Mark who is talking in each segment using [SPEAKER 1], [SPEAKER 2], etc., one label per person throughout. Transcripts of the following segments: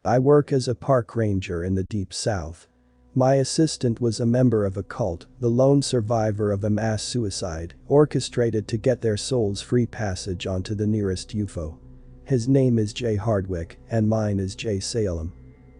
[SPEAKER 1] I work as a park ranger in the deep south. My assistant was a member of a cult, the lone survivor of a mass suicide, orchestrated to get their souls free passage onto the nearest UFO. His name is Jay Hardwick, and mine is Jay Salem.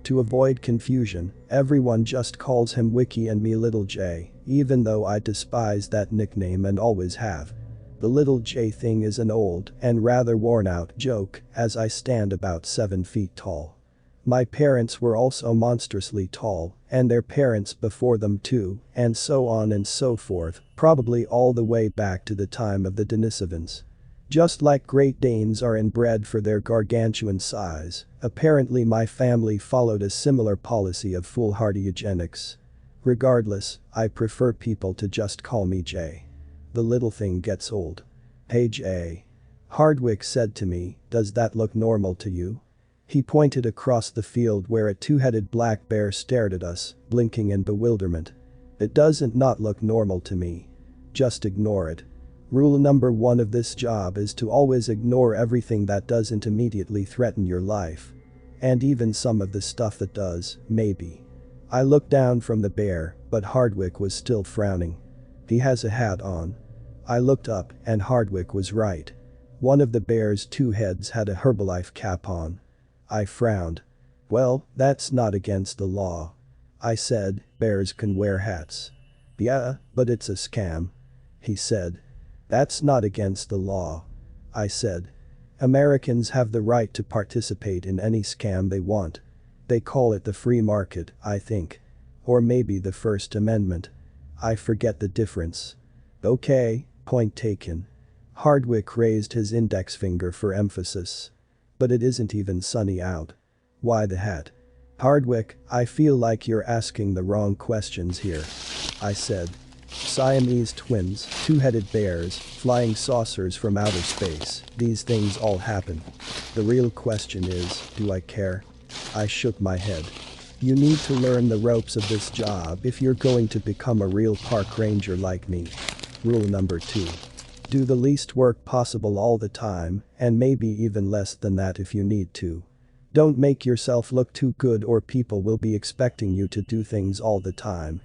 [SPEAKER 1] To avoid confusion, everyone just calls him Wiki and me Little J, even though I despise that nickname and always have. The Little J thing is an old and rather worn out joke, as I stand about 7 feet tall. My parents were also monstrously tall, and their parents before them too, and so on and so forth, probably all the way back to the time of the Denisovans. Just like Great Danes are inbred for their gargantuan size, apparently my family followed a similar policy of foolhardy eugenics. Regardless, I prefer people to just call me Jay. The little thing gets old. Hey Jay. Hardwick said to me, does that look normal to you? He pointed across the field where a two-headed black bear stared at us, blinking in bewilderment. It doesn't not look normal to me. Just ignore it. Rule number 1 of this job is to always ignore everything that doesn't immediately threaten your life. And even some of the stuff that does, maybe. I looked down from the bear, but Hardwick was still frowning. He has a hat on. I looked up, and Hardwick was right. One of the bear's 2 heads had a Herbalife cap on. I frowned. Well, that's not against the law. I said, bears can wear hats. Yeah, but it's a scam. He said. That's not against the law. I said. Americans have the right to participate in any scam they want. They call it the free market, I think. Or maybe the First Amendment. I forget the difference. Okay, point taken. Hardwick raised his index finger for emphasis. But it isn't even sunny out. Why the hat? Hardwick, I feel like you're asking the wrong questions here. I said. Siamese twins, 2-headed bears, flying saucers from outer space, these things all happen. The real question is, do I care? I shook my head. You need to learn the ropes of this job if you're going to become a real park ranger like me. Rule number 2. Do the least work possible all the time, and maybe even less than that if you need to. Don't make yourself look too good or people will be expecting you to do things all the time.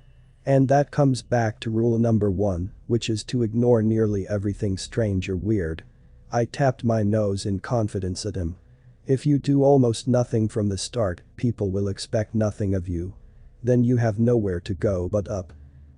[SPEAKER 1] And that comes back to rule number 1, which is to ignore nearly everything strange or weird. I tapped my nose in confidence at him. If you do almost nothing from the start, people will expect nothing of you. Then you have nowhere to go but up.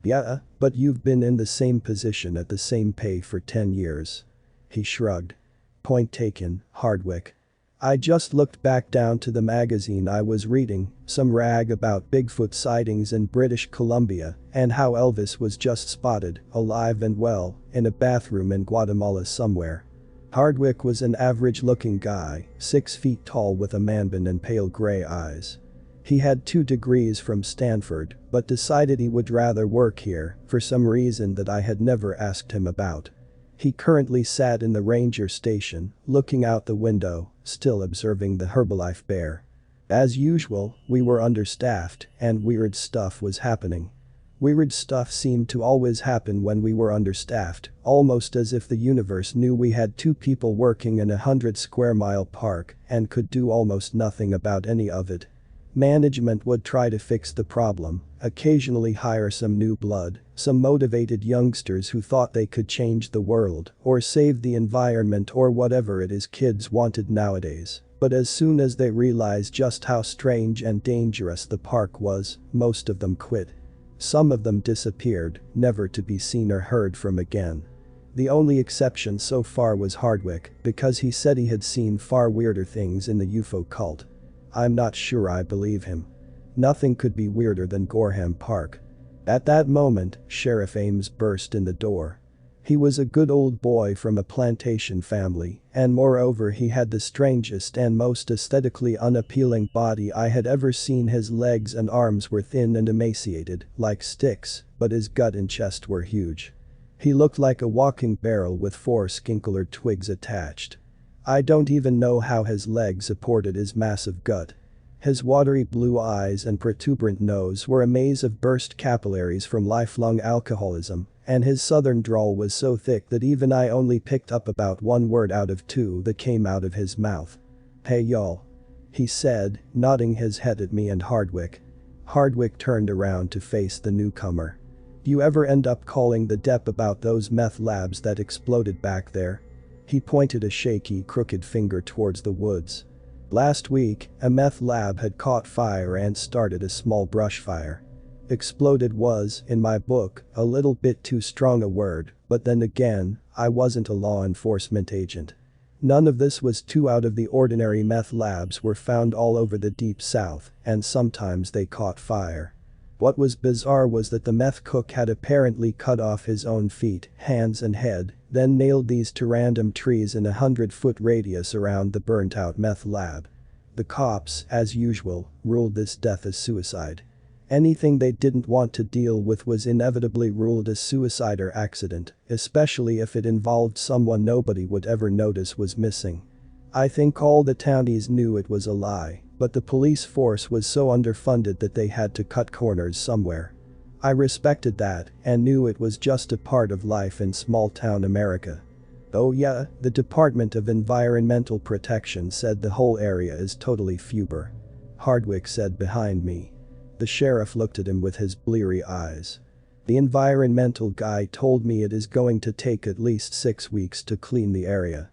[SPEAKER 1] Yeah, but you've been in the same position at the same pay for 10 years. He shrugged. Point taken, Hardwick. I just looked back down to the magazine I was reading, some rag about Bigfoot sightings in British Columbia, and how Elvis was just spotted, alive and well, in a bathroom in Guatemala somewhere. Hardwick was an average-looking guy, 6 feet tall with a man-bun and pale gray eyes. He had 2 degrees from Stanford, but decided he would rather work here, for some reason that I had never asked him about. He currently sat in the ranger station, looking out the window, still observing the Herbalife bear. As usual, we were understaffed, and weird stuff was happening. Weird stuff seemed to always happen when we were understaffed, almost as if the universe knew we had 2 people working in a 100-square-mile park and could do almost nothing about any of it. Management would try to fix the problem, occasionally hire some new blood, some motivated youngsters who thought they could change the world or save the environment or whatever it is kids wanted nowadays. But as soon as they realized just how strange and dangerous the park was, most of them quit. Some of them disappeared, never to be seen or heard from again. The only exception so far was Hardwick, because he said he had seen far weirder things in the UFO cult. I'm not sure I believe him. Nothing could be weirder than Goreham Park. At that moment, Sheriff Ames burst in the door. He was a good old boy from a plantation family, and moreover he had the strangest and most aesthetically unappealing body I had ever seen. His legs and arms were thin and emaciated, like sticks, but his gut and chest were huge. He looked like a walking barrel with 4 skink-colored twigs attached. I don't even know how his legs supported his massive gut. His watery blue eyes and protuberant nose were a maze of burst capillaries from lifelong alcoholism, and his southern drawl was so thick that even I only picked up about 1 word out of 2 that came out of his mouth. Hey y'all. he said, nodding his head at me and Hardwick. Hardwick turned around to face the newcomer. You ever end up calling the dep about those meth labs that exploded back there? He pointed a shaky, crooked finger towards the woods. Last week, a meth lab had caught fire and started a small brush fire. Exploded was, in my book, a little bit too strong a word, but then again, I wasn't a law enforcement agent. None of this was too out of the ordinary. Meth labs were found all over the deep south, and sometimes they caught fire. What was bizarre was that the meth cook had apparently cut off his own feet, hands and head, then nailed these to random trees in a 100-foot radius around the burnt-out meth lab. The cops, as usual, ruled this death as suicide. Anything they didn't want to deal with was inevitably ruled as suicide or accident, especially if it involved someone nobody would ever notice was missing. I think all the townies knew it was a lie, but the police force was so underfunded that they had to cut corners somewhere. I respected that and knew it was just a part of life in small-town America. Oh yeah, the Department of Environmental Protection said the whole area is totally fubar. Hardwick said behind me. The sheriff looked at him with his bleary eyes. The environmental guy told me it is going to take at least 6 weeks to clean the area.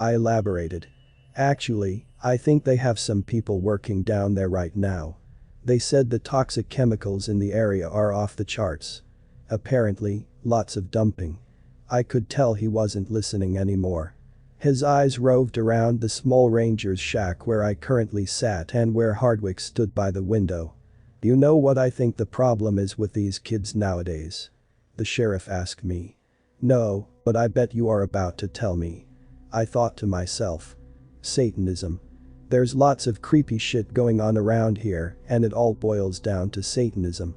[SPEAKER 1] I elaborated. Actually, I think they have some people working down there right now. They said the toxic chemicals in the area are off the charts. Apparently, lots of dumping. I could tell he wasn't listening anymore. His eyes roved around the small ranger's shack where I currently sat and where Hardwick stood by the window. You know what I think the problem is with these kids nowadays? The sheriff asked me. No, but I bet you are about to tell me. I thought to myself. Satanism. There's lots of creepy shit going on around here, and it all boils down to Satanism.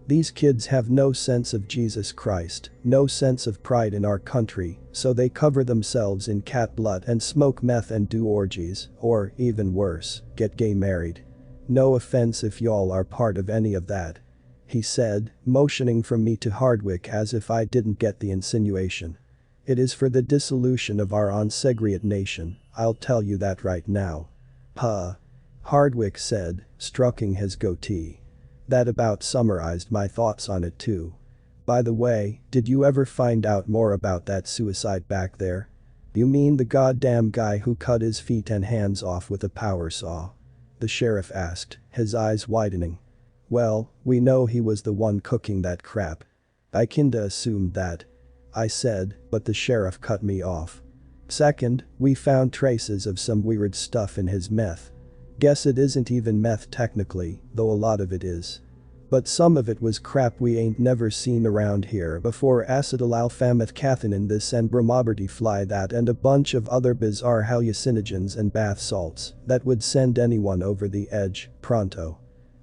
[SPEAKER 1] These kids have no sense of Jesus Christ, no sense of pride in our country, so they cover themselves in cat blood and smoke meth and do orgies, or, even worse, get gay married. No offense if y'all are part of any of that. He said, motioning from me to Hardwick as if I didn't get the insinuation. It is for the dissolution of our onsegreate nation, I'll tell you that right now. Huh. Hardwick said, stroking his goatee. That about summarized my thoughts on it too. By the way, did you ever find out more about that suicide back there? You mean the goddamn guy who cut his feet and hands off with a power saw? The sheriff asked, his eyes widening. Well, we know he was the one cooking that crap. I kinda assumed that. I said, but the sheriff cut me off. Second, we found traces of some weird stuff in his meth. Guess it isn't even meth technically, though a lot of it is. But some of it was crap we ain't never seen around here before, acetylalphamethcathinin this and bromoberty fly that and a bunch of other bizarre hallucinogens and bath salts that would send anyone over the edge, pronto.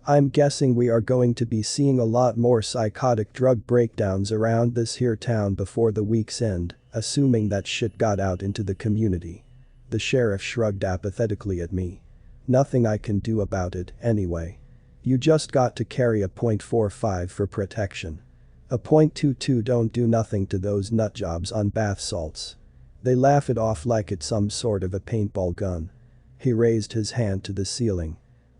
[SPEAKER 1] I'm guessing we are going to be seeing a lot more psychotic drug breakdowns around this here town before the week's end, assuming that shit got out into the community. The sheriff shrugged apathetically at me. Nothing I can do about it, anyway. You just got to carry a .45 for protection. A .22 don't do nothing to those nutjobs on bath salts. They laugh it off like it's some sort of a paintball gun. He raised his hand to the ceiling.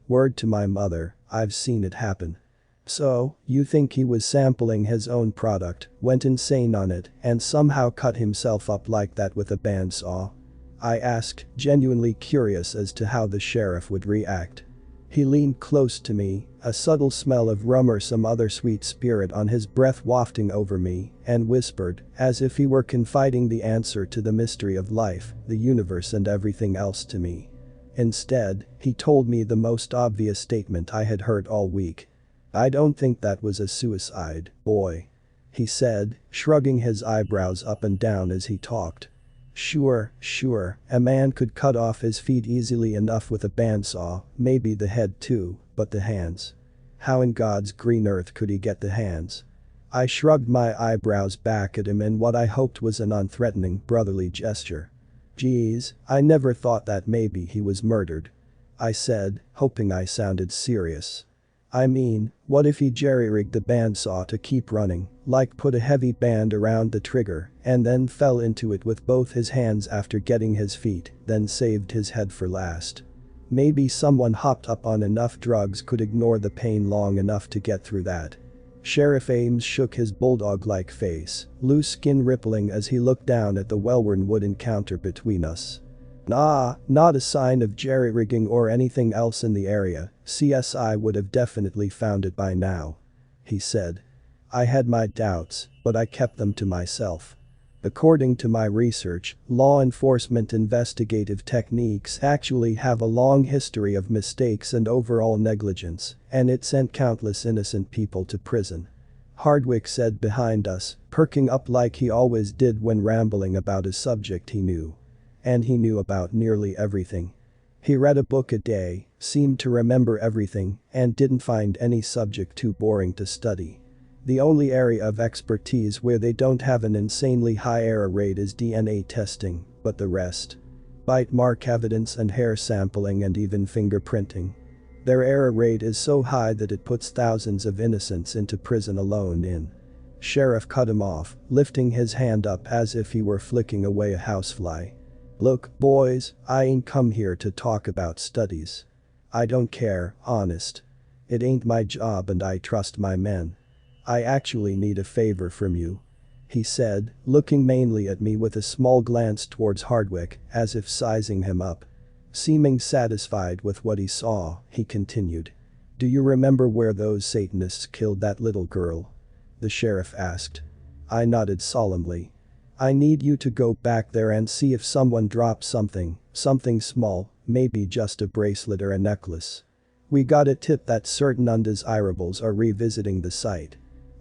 [SPEAKER 1] Word to my mother, I've seen it happen. So, you think he was sampling his own product, went insane on it, and somehow cut himself up like that with a bandsaw? I asked, genuinely curious as to how the sheriff would react. He leaned close to me, a subtle smell of rum or some other sweet spirit on his breath wafting over me, and whispered, as if he were confiding the answer to the mystery of life, the universe and everything else to me. Instead, he told me the most obvious statement I had heard all week. I don't think that was a suicide, boy. He said, shrugging his eyebrows up and down as he talked. Sure, a man could cut off his feet easily enough with a bandsaw, maybe the head too, but the hands? How in God's green earth could he get the hands? I shrugged my eyebrows back at him in what I hoped was an unthreatening, brotherly gesture. Geez, I never thought that maybe he was murdered. I said, hoping I sounded serious. I mean, what if he jerry-rigged the bandsaw to keep running, like put a heavy band around the trigger, and then fell into it with both his hands after getting his feet, then saved his head for last? Maybe someone hopped up on enough drugs could ignore the pain long enough to get through that. Sheriff Ames shook his bulldog-like face, loose skin rippling as he looked down at the well-worn wood encounter between us. Nah, not a sign of jerry-rigging or anything else in the area. CSI would have definitely found it by now. He said. I had my doubts, but I kept them to myself. According to my research, law enforcement investigative techniques actually have a long history of mistakes and overall negligence, and it sent countless innocent people to prison. Hardwick said behind us, perking up like he always did when rambling about a subject he knew. And he knew about nearly everything. He read a book a day, seemed to remember everything, and didn't find any subject too boring to study. The only area of expertise where they don't have an insanely high error rate is DNA testing, but the rest. Bite mark evidence and hair sampling and even fingerprinting. Their error rate is so high that it puts thousands of innocents into prison alone. Sheriff cut him off, lifting his hand up as if he were flicking away a housefly. Look, boys, I ain't come here to talk about studies. I don't care, honest. It ain't my job and I trust my men. I actually need a favor from you. He said, looking mainly at me with a small glance towards Hardwick, as if sizing him up. Seeming satisfied with what he saw, he continued. Do you remember where those Satanists killed that little girl? The sheriff asked. I nodded solemnly. I need you to go back there and see if someone dropped something small, maybe just a bracelet or a necklace. We got a tip that certain undesirables are revisiting the site.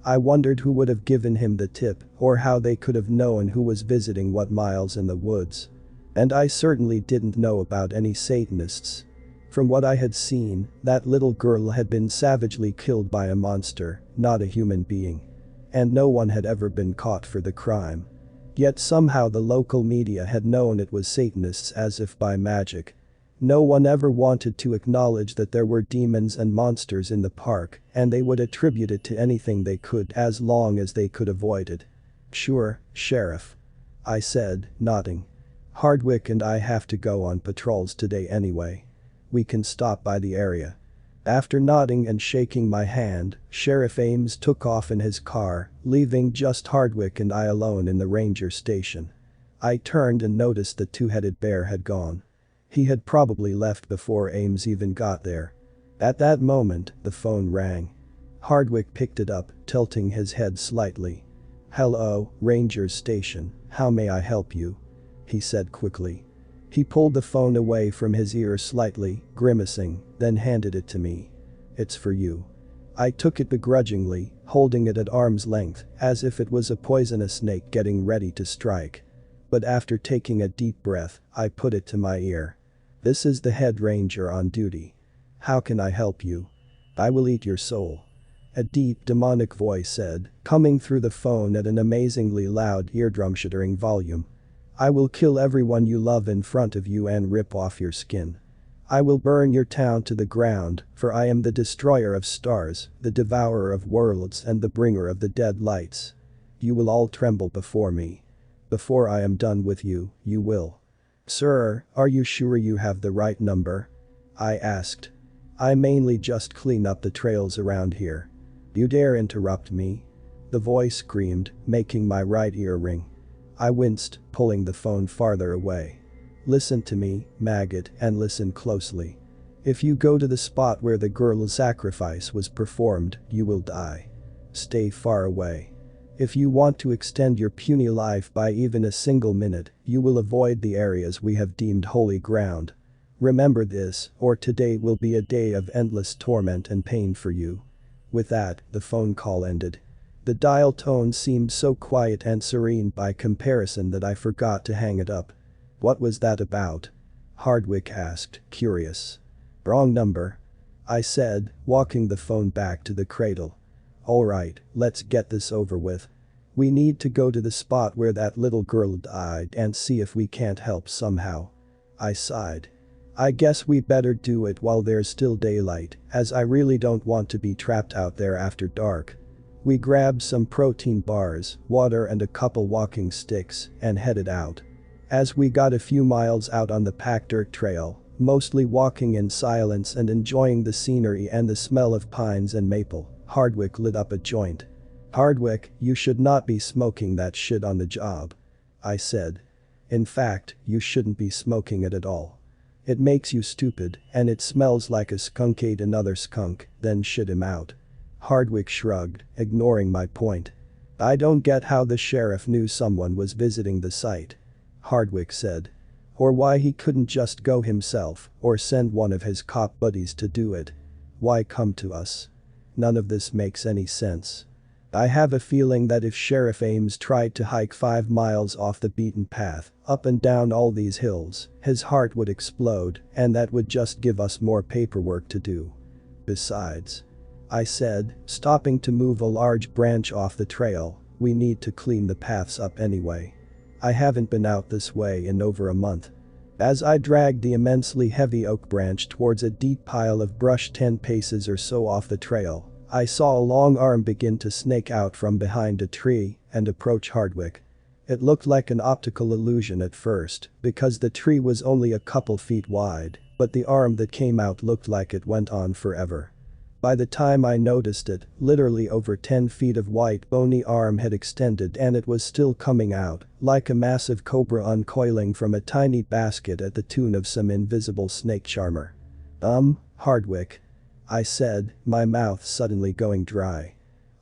[SPEAKER 1] I wondered who would have given him the tip or how they could have known who was visiting what miles in the woods. And I certainly didn't know about any Satanists. From what I had seen, that little girl had been savagely killed by a monster, not a human being. And no one had ever been caught for the crime. Yet somehow the local media had known it was Satanists as if by magic. No one ever wanted to acknowledge that there were demons and monsters in the park, and they would attribute it to anything they could as long as they could avoid it. Sure, Sheriff. I said, nodding. Hardwick and I have to go on patrols today anyway. We can stop by the area. After nodding and shaking my hand, Sheriff Ames took off in his car, leaving just Hardwick and I alone in the ranger station. I turned and noticed the two-headed bear had gone. He had probably left before Ames even got there. At that moment, the phone rang. Hardwick picked it up, tilting his head slightly. Hello, Ranger Station, how may I help you? He said quickly. He pulled the phone away from his ear slightly, grimacing, then handed it to me. It's for you. I took it begrudgingly, holding it at arm's length, as if it was a poisonous snake getting ready to strike. But after taking a deep breath, I put it to my ear. This is the head ranger on duty. How can I help you? I will eat your soul. A deep demonic voice said, coming through the phone at an amazingly loud eardrum-shattering volume. I will kill everyone you love in front of you and rip off your skin. I will burn your town to the ground, for I am the destroyer of stars, the devourer of worlds and the bringer of the dead lights. You will all tremble before me. Before I am done with you, you will. Sir, are you sure you have the right number? I asked. I mainly just clean up the trails around here. You dare interrupt me? The voice screamed, making my right ear ring. I winced, pulling the phone farther away. Listen to me, maggot, and listen closely. If you go to the spot where the girl's sacrifice was performed, you will die. Stay far away. If you want to extend your puny life by even a single minute, you will avoid the areas we have deemed holy ground. Remember this, or today will be a day of endless torment and pain for you. With that, the phone call ended. The dial tone seemed so quiet and serene by comparison that I forgot to hang it up. What was that about? Hardwick asked, curious. Wrong number. I said, walking the phone back to the cradle. Alright, let's get this over with. We need to go to the spot where that little girl died and see if we can't help somehow. I sighed. I guess we better do it while there's still daylight, as I really don't want to be trapped out there after dark. We grabbed some protein bars, water and a couple walking sticks, and headed out. As we got a few miles out on the packed dirt trail, mostly walking in silence and enjoying the scenery and the smell of pines and maple. Hardwick lit up a joint. "Hardwick, you should not be smoking that shit on the job," I said. "In fact, you shouldn't be smoking it at all. It makes you stupid and it smells like a skunk ate another skunk, then shit him out." Hardwick shrugged, ignoring my point. "I don't get how the sheriff knew someone was visiting the site," Hardwick said. "Or why he couldn't just go himself or send one of his cop buddies to do it. Why come to us? None of this makes any sense. I have a feeling that if Sheriff Ames tried to hike 5 miles off the beaten path, up and down all these hills, his heart would explode and that would just give us more paperwork to do. Besides," I said, stopping to move a large branch off the trail, "we need to clean the paths up anyway. I haven't been out this way in over a month." As I dragged the immensely heavy oak branch towards a deep pile of brush 10 paces or so off the trail, I saw a long arm begin to snake out from behind a tree and approach Hardwick. It looked like an optical illusion at first because the tree was only a couple feet wide, but the arm that came out looked like it went on forever. By the time I noticed it, literally over 10 feet of white bony arm had extended and it was still coming out, like a massive cobra uncoiling from a tiny basket at the tune of some invisible snake charmer. Hardwick," I said, my mouth suddenly going dry.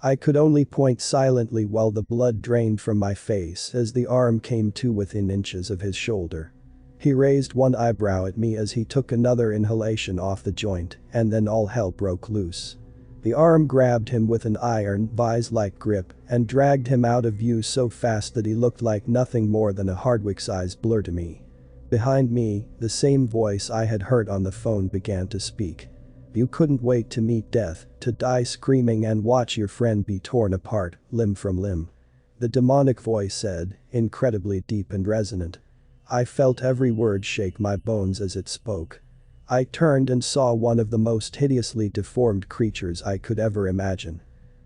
[SPEAKER 1] I could only point silently while the blood drained from my face as the arm came to within inches of his shoulder. He raised one eyebrow at me as he took another inhalation off the joint, and then all hell broke loose. The arm grabbed him with an iron vise-like grip and dragged him out of view so fast that he looked like nothing more than a Hardwick-sized blur to me. Behind me, the same voice I had heard on the phone began to speak. "You couldn't wait to meet death, to die screaming and watch your friend be torn apart, limb from limb," the demonic voice said, incredibly deep and resonant. I felt every word shake my bones as it spoke. I turned and saw one of the most hideously deformed creatures I could ever imagine.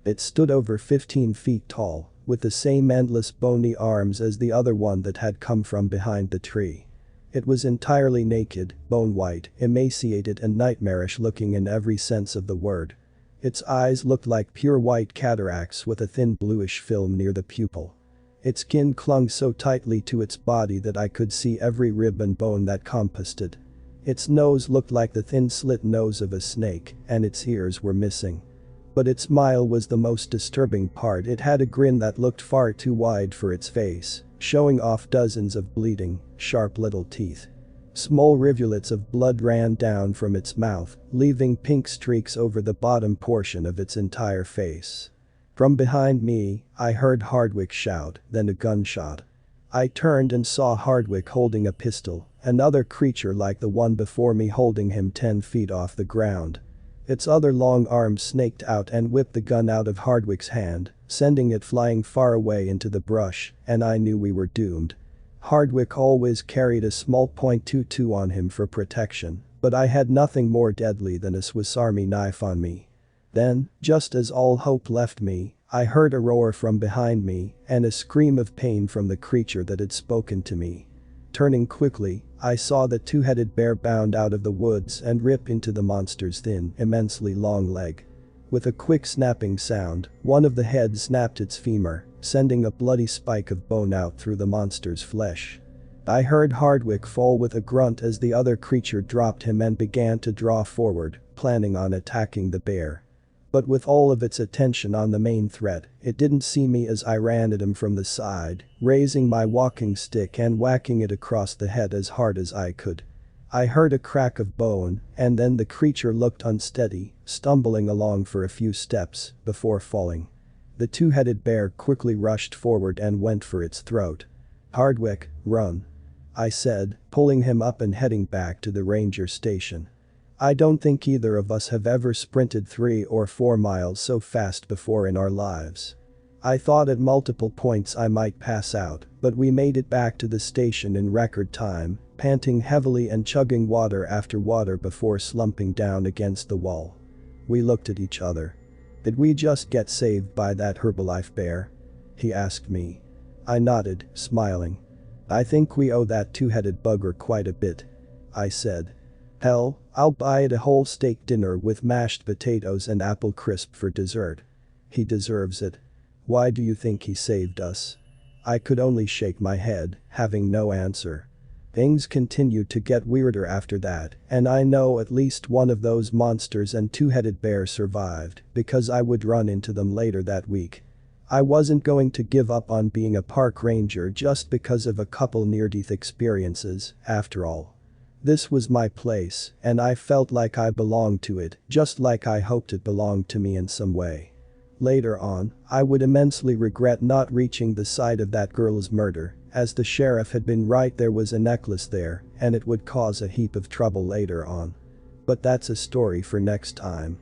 [SPEAKER 1] It stood over 15 feet tall, with the same endless bony arms as the other one that had come from behind the tree. It was entirely naked, bone-white, emaciated and nightmarish looking in every sense of the word. Its eyes looked like pure white cataracts with a thin bluish film near the pupil. Its skin clung so tightly to its body that I could see every rib and bone that compassed it. Its nose looked like the thin slit nose of a snake, and its ears were missing. But its smile was the most disturbing part. It had a grin that looked far too wide for its face, showing off dozens of bleeding, sharp little teeth. Small rivulets of blood ran down from its mouth, leaving pink streaks over the bottom portion of its entire face. From behind me, I heard Hardwick shout, then a gunshot. I turned and saw Hardwick holding a pistol, another creature like the one before me holding him 10 feet off the ground. Its other long arm snaked out and whipped the gun out of Hardwick's hand, sending it flying far away into the brush, and I knew we were doomed. Hardwick always carried a small .22 on him for protection, but I had nothing more deadly than a Swiss Army knife on me. Then, just as all hope left me, I heard a roar from behind me and a scream of pain from the creature that had spoken to me. Turning quickly, I saw the two-headed bear bound out of the woods and rip into the monster's thin, immensely long leg. With a quick snapping sound, one of the heads snapped its femur, sending a bloody spike of bone out through the monster's flesh. I heard Hardwick fall with a grunt as the other creature dropped him and began to draw forward, planning on attacking the bear. But with all of its attention on the main threat, it didn't see me as I ran at him from the side, raising my walking stick and whacking it across the head as hard as I could. I heard a crack of bone, and then the creature looked unsteady, stumbling along for a few steps before falling. The two-headed bear quickly rushed forward and went for its throat. "Hardwick, run," I said, pulling him up and heading back to the ranger station. I don't think either of us have ever sprinted 3 or 4 miles so fast before in our lives. I thought at multiple points I might pass out, but we made it back to the station in record time, panting heavily and chugging water after water before slumping down against the wall. We looked at each other. "Did we just get saved by that Herbalife bear?" he asked me. I nodded, smiling. "I think we owe that two-headed bugger quite a bit," I said. Hell, I'll buy it a whole steak dinner with mashed potatoes and apple crisp for dessert. He deserves it. Why do you think he saved us? I could only shake my head, having no answer. Things continued to get weirder after that, and I know at least one of those monsters and two-headed bear survived because I would run into them later that week. I wasn't going to give up on being a park ranger just because of a couple near-death experiences, after all. This was my place, and I felt like I belonged to it, just like I hoped it belonged to me in some way. Later on, I would immensely regret not reaching the site of that girl's murder, as the sheriff had been right, there was a necklace there, and it would cause a heap of trouble later on. But that's a story for next time.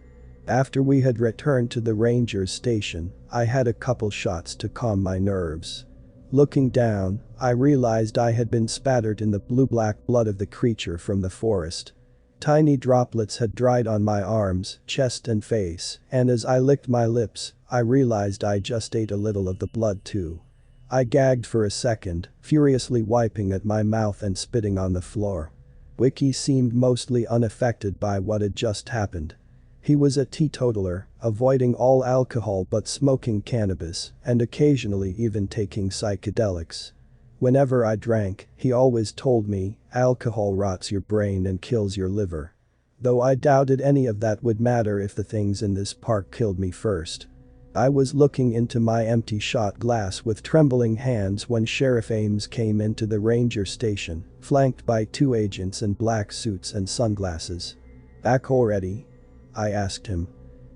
[SPEAKER 1] After we had returned to the ranger's station, I had a couple shots to calm my nerves. Looking down, I realized I had been spattered in the blue-black blood of the creature from the forest. Tiny droplets had dried on my arms, chest and face, and as I licked my lips, I realized I just ate a little of the blood too. I gagged for a second, furiously wiping at my mouth and spitting on the floor. Wiki seemed mostly unaffected by what had just happened. He was a teetotaler, avoiding all alcohol but smoking cannabis, and occasionally even taking psychedelics. Whenever I drank, he always told me, alcohol rots your brain and kills your liver. Though I doubted any of that would matter if the things in this park killed me first. I was looking into my empty shot glass with trembling hands when Sheriff Ames came into the ranger station, flanked by two agents in black suits and sunglasses. "Back already?" I asked him.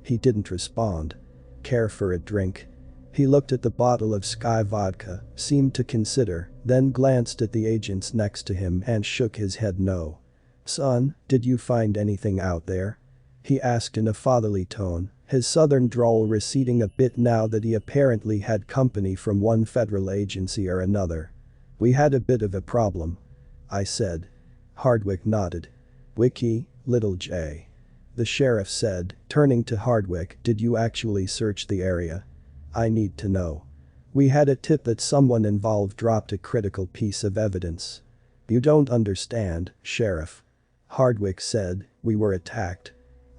[SPEAKER 1] He didn't respond. "Care for a drink?" He looked at the bottle of Sky vodka, seemed to consider, then glanced at the agents next to him and shook his head no. "Son, did you find anything out there?" he asked in a fatherly tone, his southern drawl receding a bit now that he apparently had company from one federal agency or another. "We had a bit of a problem," I said. Hardwick nodded. "Wiki, little J," the sheriff said, turning to Hardwick. "Did you actually search the area? I need to know. We had a tip that someone involved dropped a critical piece of evidence." "You don't understand, Sheriff," Hardwick said, "we were attacked."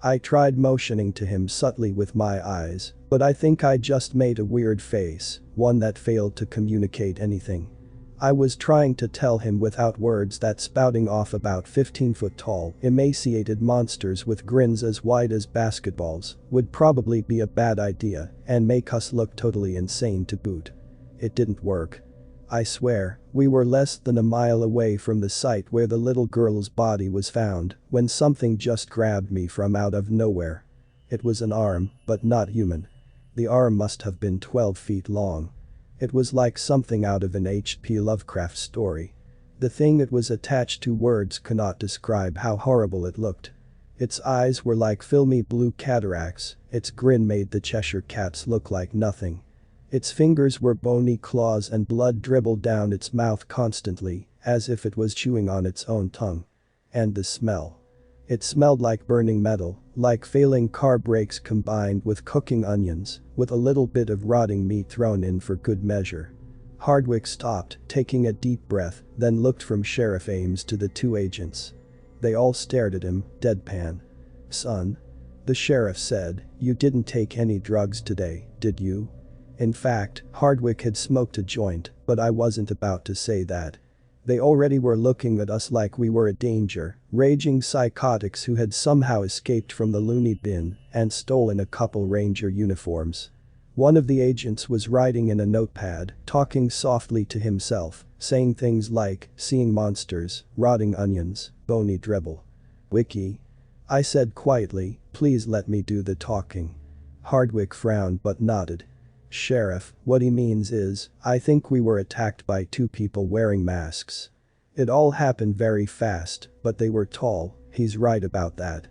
[SPEAKER 1] I tried motioning to him subtly with my eyes, but I think I just made a weird face, one that failed to communicate anything. I was trying to tell him without words that spouting off about 15-foot tall, emaciated monsters with grins as wide as basketballs would probably be a bad idea and make us look totally insane to boot. It didn't work. I swear, we were less than a mile away from the site where the little girl's body was found when something just grabbed me from out of nowhere. It was an arm, but not human. The arm must have been 12 feet long. It was like something out of an H.P. Lovecraft story. The thing it was attached to, words cannot describe how horrible it looked. Its eyes were like filmy blue cataracts, its grin made the Cheshire Cats look like nothing. Its fingers were bony claws and blood dribbled down its mouth constantly, as if it was chewing on its own tongue. And the smell. It smelled like burning metal, like failing car brakes combined with cooking onions, with a little bit of rotting meat thrown in for good measure. Hardwick stopped, taking a deep breath, then looked from Sheriff Ames to the two agents. They all stared at him, deadpan. "Son," the sheriff said, "you didn't take any drugs today, did you?" In fact, Hardwick had smoked a joint, but I wasn't about to say that. They already were looking at us like we were a danger, raging psychotics who had somehow escaped from the loony bin and stolen a couple ranger uniforms. One of the agents was writing in a notepad, talking softly to himself, saying things like, "seeing monsters, rotting onions, bony dribble." "Wiki," I said quietly, "please let me do the talking." Hardwick frowned but nodded. "Sheriff, what he means is, I think we were attacked by two people wearing masks. It all happened very fast, but they were tall, he's right about that.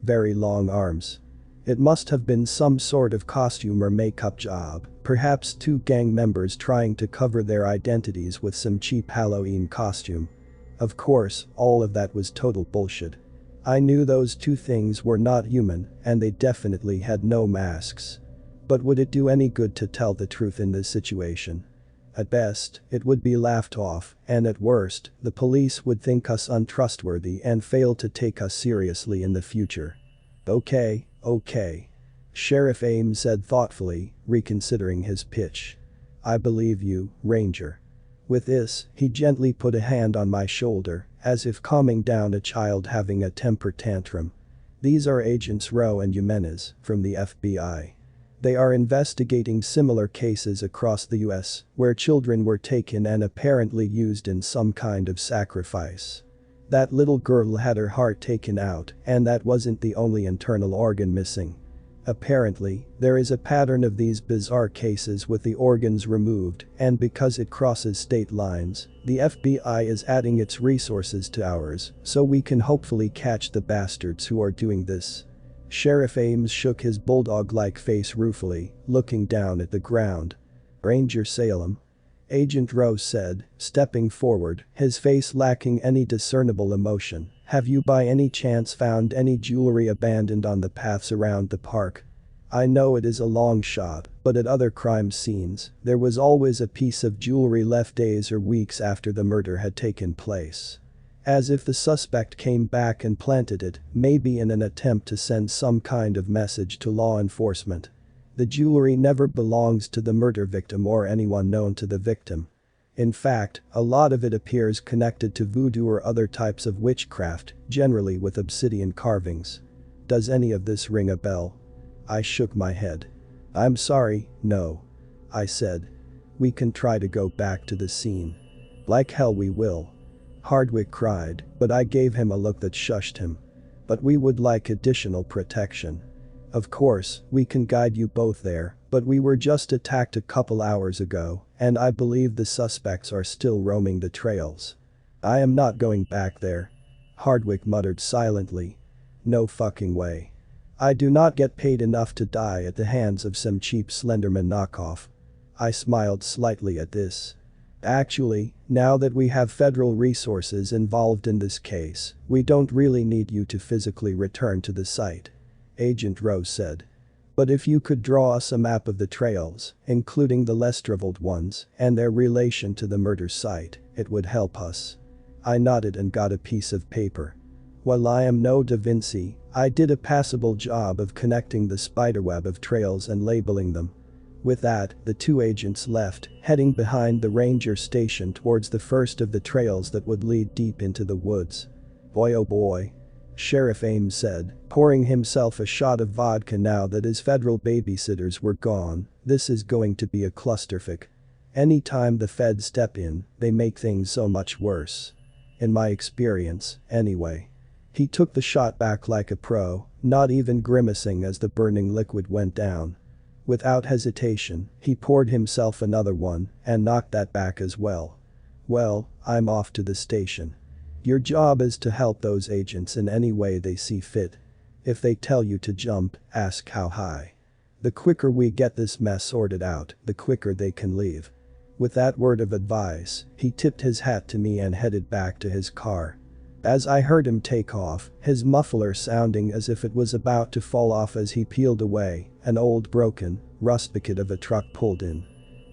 [SPEAKER 1] Very long arms. It must have been some sort of costume or makeup job, perhaps two gang members trying to cover their identities with some cheap Halloween costume. Of course, all of that was total bullshit. I knew those two things were not human, and they definitely had no masks. But would it do any good to tell the truth in this situation? At best, it would be laughed off, and at worst, the police would think us untrustworthy and fail to take us seriously in the future. Okay. Sheriff Ames said thoughtfully, reconsidering his pitch. I believe you, Ranger. With this, he gently put a hand on my shoulder, as if calming down a child having a temper tantrum. These are Agents Rowe and Jimenez, from the FBI. They are investigating similar cases across the US, where children were taken and apparently used in some kind of sacrifice. That little girl had her heart taken out, and that wasn't the only internal organ missing. Apparently, there is a pattern of these bizarre cases with the organs removed, and because it crosses state lines, the FBI is adding its resources to ours, so we can hopefully catch the bastards who are doing this. Sheriff Ames shook his bulldog-like face ruefully, looking down at the ground. Ranger Salem. Agent Rose said, stepping forward, his face lacking any discernible emotion. Have you by any chance found any jewelry abandoned on the paths around the park? I know it is a long shot, but at other crime scenes, there was always a piece of jewelry left days or weeks after the murder had taken place. As if the suspect came back and planted it, maybe in an attempt to send some kind of message to law enforcement. The jewelry never belongs to the murder victim or anyone known to the victim. In fact, a lot of it appears connected to voodoo or other types of witchcraft, generally with obsidian carvings. Does any of this ring a bell? I shook my head. I'm sorry, no. I said. We can try to go back to the scene. Like hell we will. Hardwick cried, but I gave him a look that shushed him. But we would like additional protection. Of course, we can guide you both there, but we were just attacked a couple hours ago, and I believe the suspects are still roaming the trails. I am not going back there. Hardwick muttered silently. No fucking way. I do not get paid enough to die at the hands of some cheap Slenderman knockoff. I smiled slightly at this. Actually, now that we have federal resources involved in this case, we don't really need you to physically return to the site. Agent Rose said. But if you could draw us a map of the trails, including the less traveled ones, and their relation to the murder site, it would help us. I nodded and got a piece of paper. While I am no Da Vinci, I did a passable job of connecting the spiderweb of trails and labeling them. With that, the two agents left, heading behind the ranger station towards the first of the trails that would lead deep into the woods. Boy oh boy. Sheriff Ames said, pouring himself a shot of vodka now that his federal babysitters were gone. This is going to be a clusterfuck. Anytime the feds step in, they make things so much worse. In my experience, anyway. He took the shot back like a pro, not even grimacing as the burning liquid went down. Without hesitation, he poured himself another one and knocked that back as well. Well, I'm off to the station. Your job is to help those agents in any way they see fit. If they tell you to jump, ask how high. The quicker we get this mess sorted out, the quicker they can leave. With that word of advice, he tipped his hat to me and headed back to his car. As I heard him take off, his muffler sounding as if it was about to fall off as he peeled away, an old broken, rust bucket of a truck pulled in.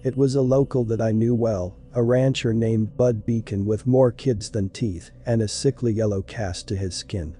[SPEAKER 1] It was a local that I knew well, a rancher named Bud Beacon with more kids than teeth and a sickly yellow cast to his skin.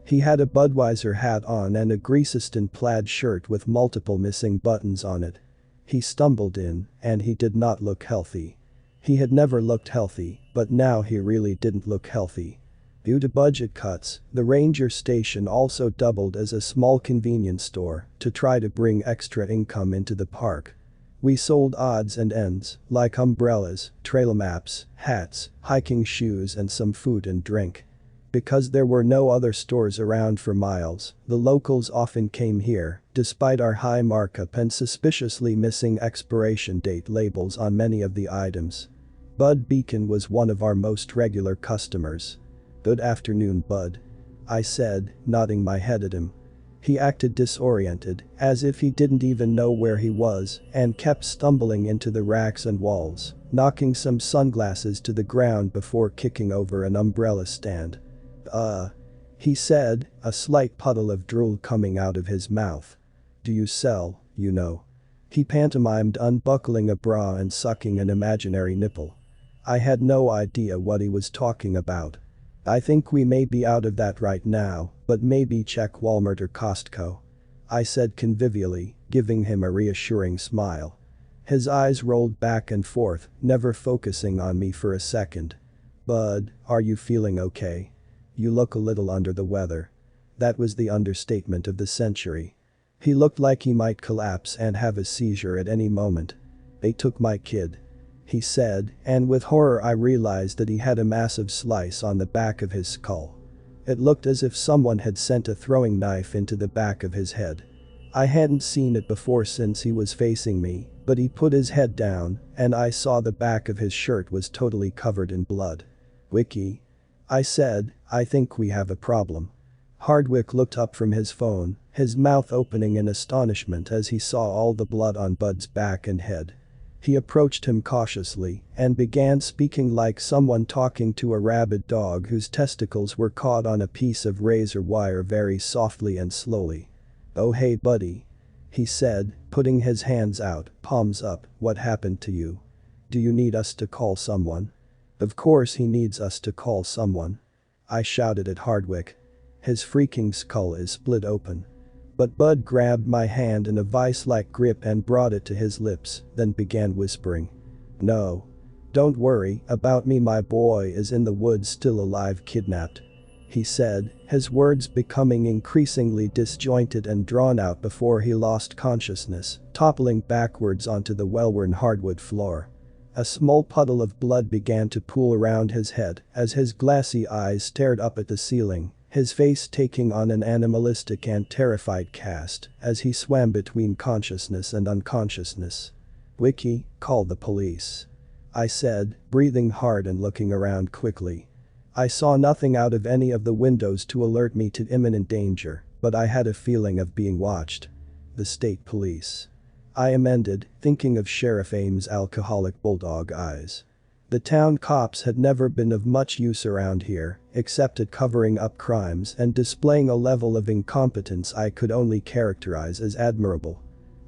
[SPEAKER 1] He had a Budweiser hat on and a greased plaid shirt with multiple missing buttons on it. He stumbled in, and he did not look healthy. He had never looked healthy, but now he really didn't look healthy. Due to budget cuts, the ranger station also doubled as a small convenience store to try to bring extra income into the park. We sold odds and ends, like umbrellas, trail maps, hats, hiking shoes and some food and drink. Because there were no other stores around for miles, the locals often came here, despite our high markup and suspiciously missing expiration date labels on many of the items. Bud Beacon was one of our most regular customers. Good afternoon, Bud. I said, nodding my head at him. He acted disoriented, as if he didn't even know where he was, and kept stumbling into the racks and walls, knocking some sunglasses to the ground before kicking over an umbrella stand. He said, a slight puddle of drool coming out of his mouth. Do you sell, you know? He pantomimed unbuckling a bra and sucking an imaginary nipple. I had no idea what he was talking about. I think we may be out of that right now, but maybe check Walmart or Costco, I said convivially, giving him a reassuring smile. His eyes rolled back and forth, never focusing on me for a second. Bud, are you feeling okay? You look a little under the weather. That was the understatement of the century. He looked like he might collapse and have a seizure at any moment. They took my kid, he said, and with horror I realized that he had a massive slice on the back of his skull. It looked as if someone had sent a throwing knife into the back of his head. I hadn't seen it before since he was facing me, but he put his head down, and I saw the back of his shirt was totally covered in blood. Wiki, I said, I think we have a problem. Hardwick looked up from his phone, his mouth opening in astonishment as he saw all the blood on Bud's back and head. He approached him cautiously and began speaking like someone talking to a rabid dog whose testicles were caught on a piece of razor wire very softly and slowly. Oh hey buddy, he said, putting his hands out, palms up, what happened to you? Do you need us to call someone? Of course he needs us to call someone, I shouted at Hardwick. His freaking skull is split open. But Bud grabbed my hand in a vice-like grip and brought it to his lips, then began whispering. No. Don't worry about me, my boy is in the woods still alive, kidnapped, he said, his words becoming increasingly disjointed and drawn out before he lost consciousness, toppling backwards onto the well-worn hardwood floor. A small puddle of blood began to pool around his head as his glassy eyes stared up at the ceiling, his face taking on an animalistic and terrified cast as he swam between consciousness and unconsciousness. Wiki, call the police, I said, breathing hard and looking around quickly. I saw nothing out of any of the windows to alert me to imminent danger, but I had a feeling of being watched. The state police, I amended, thinking of Sheriff Ames' alcoholic bulldog eyes. The town cops had never been of much use around here, except at covering up crimes and displaying a level of incompetence I could only characterize as admirable.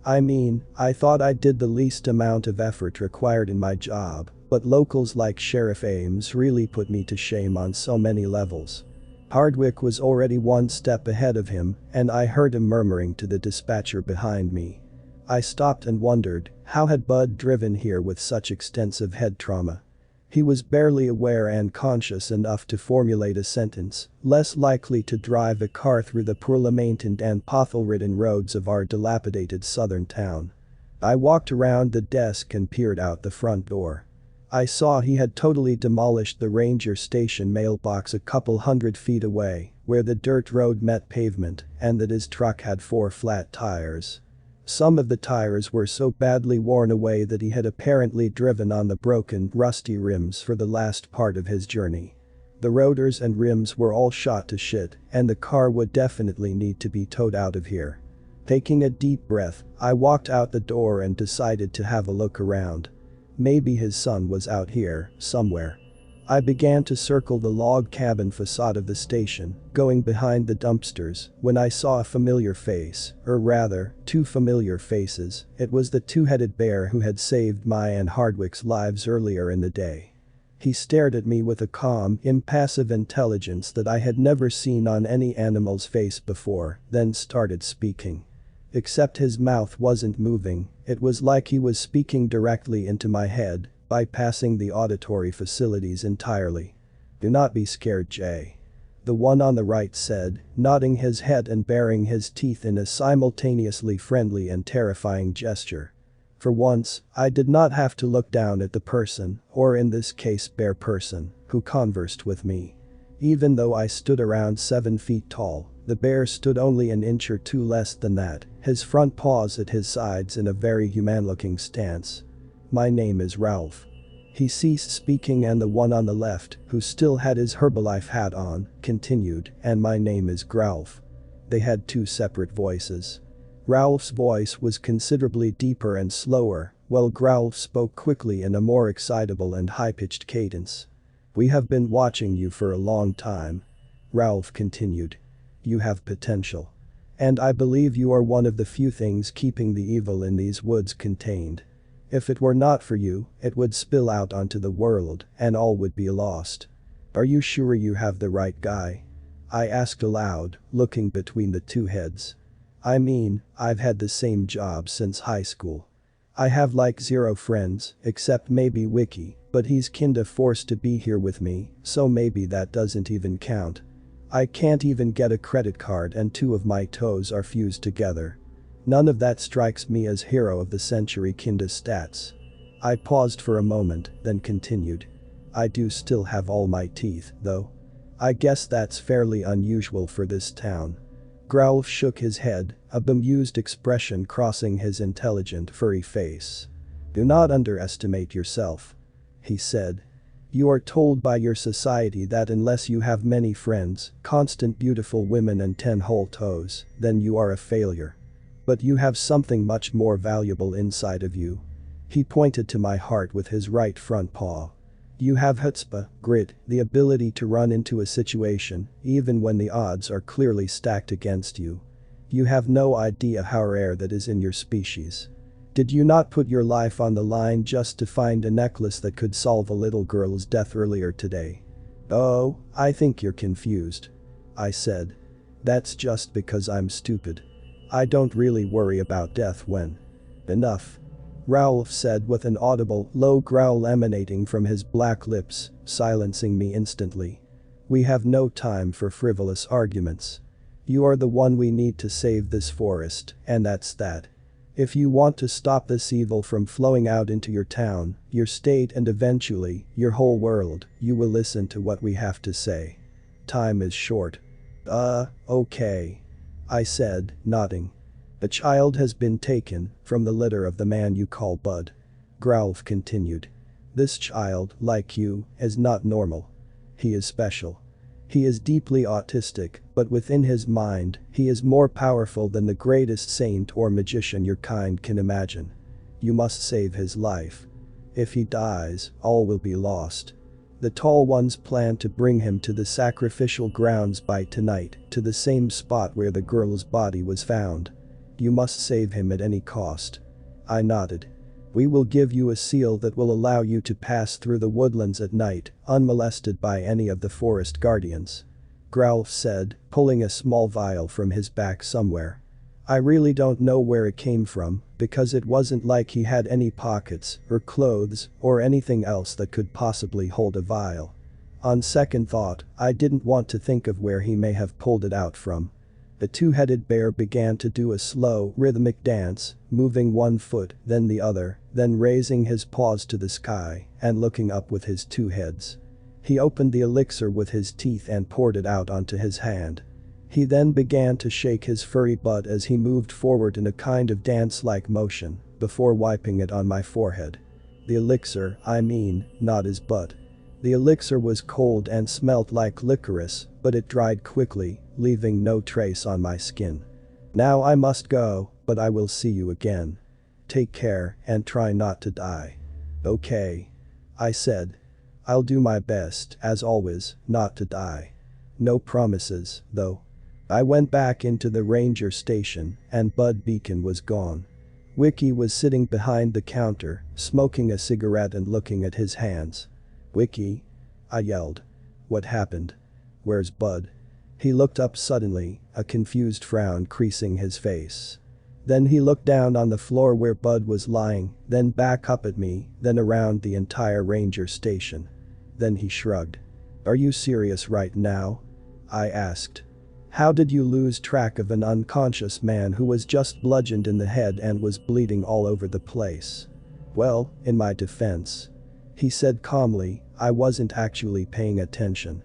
[SPEAKER 1] I mean, I thought I did the least amount of effort required in my job, but locals like Sheriff Ames really put me to shame on so many levels. Hardwick was already one step ahead of him, and I heard him murmuring to the dispatcher behind me. I stopped and wondered, how had Bud driven here with such extensive head trauma? He was barely aware and conscious enough to formulate a sentence, less likely to drive a car through the poorly maintained and pothole-ridden roads of our dilapidated southern town. I walked around the desk and peered out the front door. I saw he had totally demolished the ranger station mailbox a couple 100 feet away, where the dirt road met pavement, and that his truck had 4 flat tires. Some of the tires were so badly worn away that he had apparently driven on the broken, rusty rims for the last part of his journey. The rotors and rims were all shot to shit, and the car would definitely need to be towed out of here. Taking a deep breath, I walked out the door and decided to have a look around. Maybe his son was out here, somewhere. I began to circle the log cabin facade of the station, going behind the dumpsters, when I saw a familiar face, or rather, 2 familiar faces. It was the 2-headed bear who had saved my and Hardwick's lives earlier in the day. He stared at me with a calm, impassive intelligence that I had never seen on any animal's face before, then started speaking. Except his mouth wasn't moving, it was like he was speaking directly into my head, bypassing the auditory facilities entirely. Do not be scared, Jay, the one on the right said, nodding his head and baring his teeth in a simultaneously friendly and terrifying gesture. For once, I did not have to look down at the person, or in this case bear person, who conversed with me. Even though I stood around 7 feet tall, the bear stood only an inch or 2 less than that, his front paws at his sides in a very human-looking stance. My name is Ralph. He ceased speaking and the one on the left, who still had his Herbalife hat on, continued, and my name is Gralf. They had 2 separate voices. Ralph's voice was considerably deeper and slower, while Gralf spoke quickly in a more excitable and high-pitched cadence. We have been watching you for a long time, Ralph continued. You have potential. And I believe you are one of the few things keeping the evil in these woods contained. If it were not for you, it would spill out onto the world, and all would be lost. Are you sure you have the right guy? I asked aloud, looking between the two heads. I mean, I've had the same job since high school. I have like zero friends, except maybe Wiki, but he's kinda forced to be here with me, so maybe that doesn't even count. I can't even get a credit card and two of my toes are fused together. None of that strikes me as hero of the century kinda stats. I paused for a moment, then continued. I do still have all my teeth, though. I guess that's fairly unusual for this town. Growlf shook his head, a bemused expression crossing his intelligent furry face. Do not underestimate yourself. He said. You are told by your society that unless you have many friends, constant beautiful women and 10 whole toes, then you are a failure. But you have something much more valuable inside of you. He pointed to my heart with his right front paw. You have chutzpah, grit, the ability to run into a situation, even when the odds are clearly stacked against you. You have no idea how rare that is in your species. Did you not put your life on the line just to find a necklace that could solve a little girl's death earlier today? Oh, I think you're confused. I said. That's just because I'm stupid. I don't really worry about death when. Enough. Ralph said with an audible, low growl emanating from his black lips, silencing me instantly. We have no time for frivolous arguments. You are the one we need to save this forest, and that's that. If you want to stop this evil from flowing out into your town, your state and eventually, your whole world, you will listen to what we have to say. Time is short. Okay. I said, nodding. The child has been taken from the litter of the man you call Bud. Growlf continued. This child, like you, is not normal. He is special. He is deeply autistic, but within his mind, he is more powerful than the greatest saint or magician your kind can imagine. You must save his life. If he dies, all will be lost. The Tall Ones plan to bring him to the sacrificial grounds by tonight, to the same spot where the girl's body was found. You must save him at any cost. I nodded. We will give you a seal that will allow you to pass through the woodlands at night, unmolested by any of the forest guardians. Growlf said, pulling a small vial from his back somewhere. I really don't know where it came from, because it wasn't like he had any pockets, or clothes, or anything else that could possibly hold a vial. On second thought, I didn't want to think of where he may have pulled it out from. The two-headed bear began to do a slow, rhythmic dance, moving one foot, then the other, then raising his paws to the sky and looking up with his two heads. He opened the elixir with his teeth and poured it out onto his hand. He then began to shake his furry butt as he moved forward in a kind of dance-like motion, before wiping it on my forehead. The elixir, I mean, not his butt. The elixir was cold and smelt like licorice, but it dried quickly, leaving no trace on my skin. Now I must go, but I will see you again. Take care and try not to die. Okay. I said. I'll do my best, as always, not to die. No promises, though. I went back into the ranger station, and Bud Beacon was gone. Wiki was sitting behind the counter, smoking a cigarette and looking at his hands. Wiki? I yelled. What happened? Where's Bud? He looked up suddenly, a confused frown creasing his face. Then he looked down on the floor where Bud was lying, then back up at me, then around the entire ranger station. Then he shrugged. Are you serious right now? I asked. How did you lose track of an unconscious man who was just bludgeoned in the head and was bleeding all over the place? Well, in my defense. He said calmly, I wasn't actually paying attention.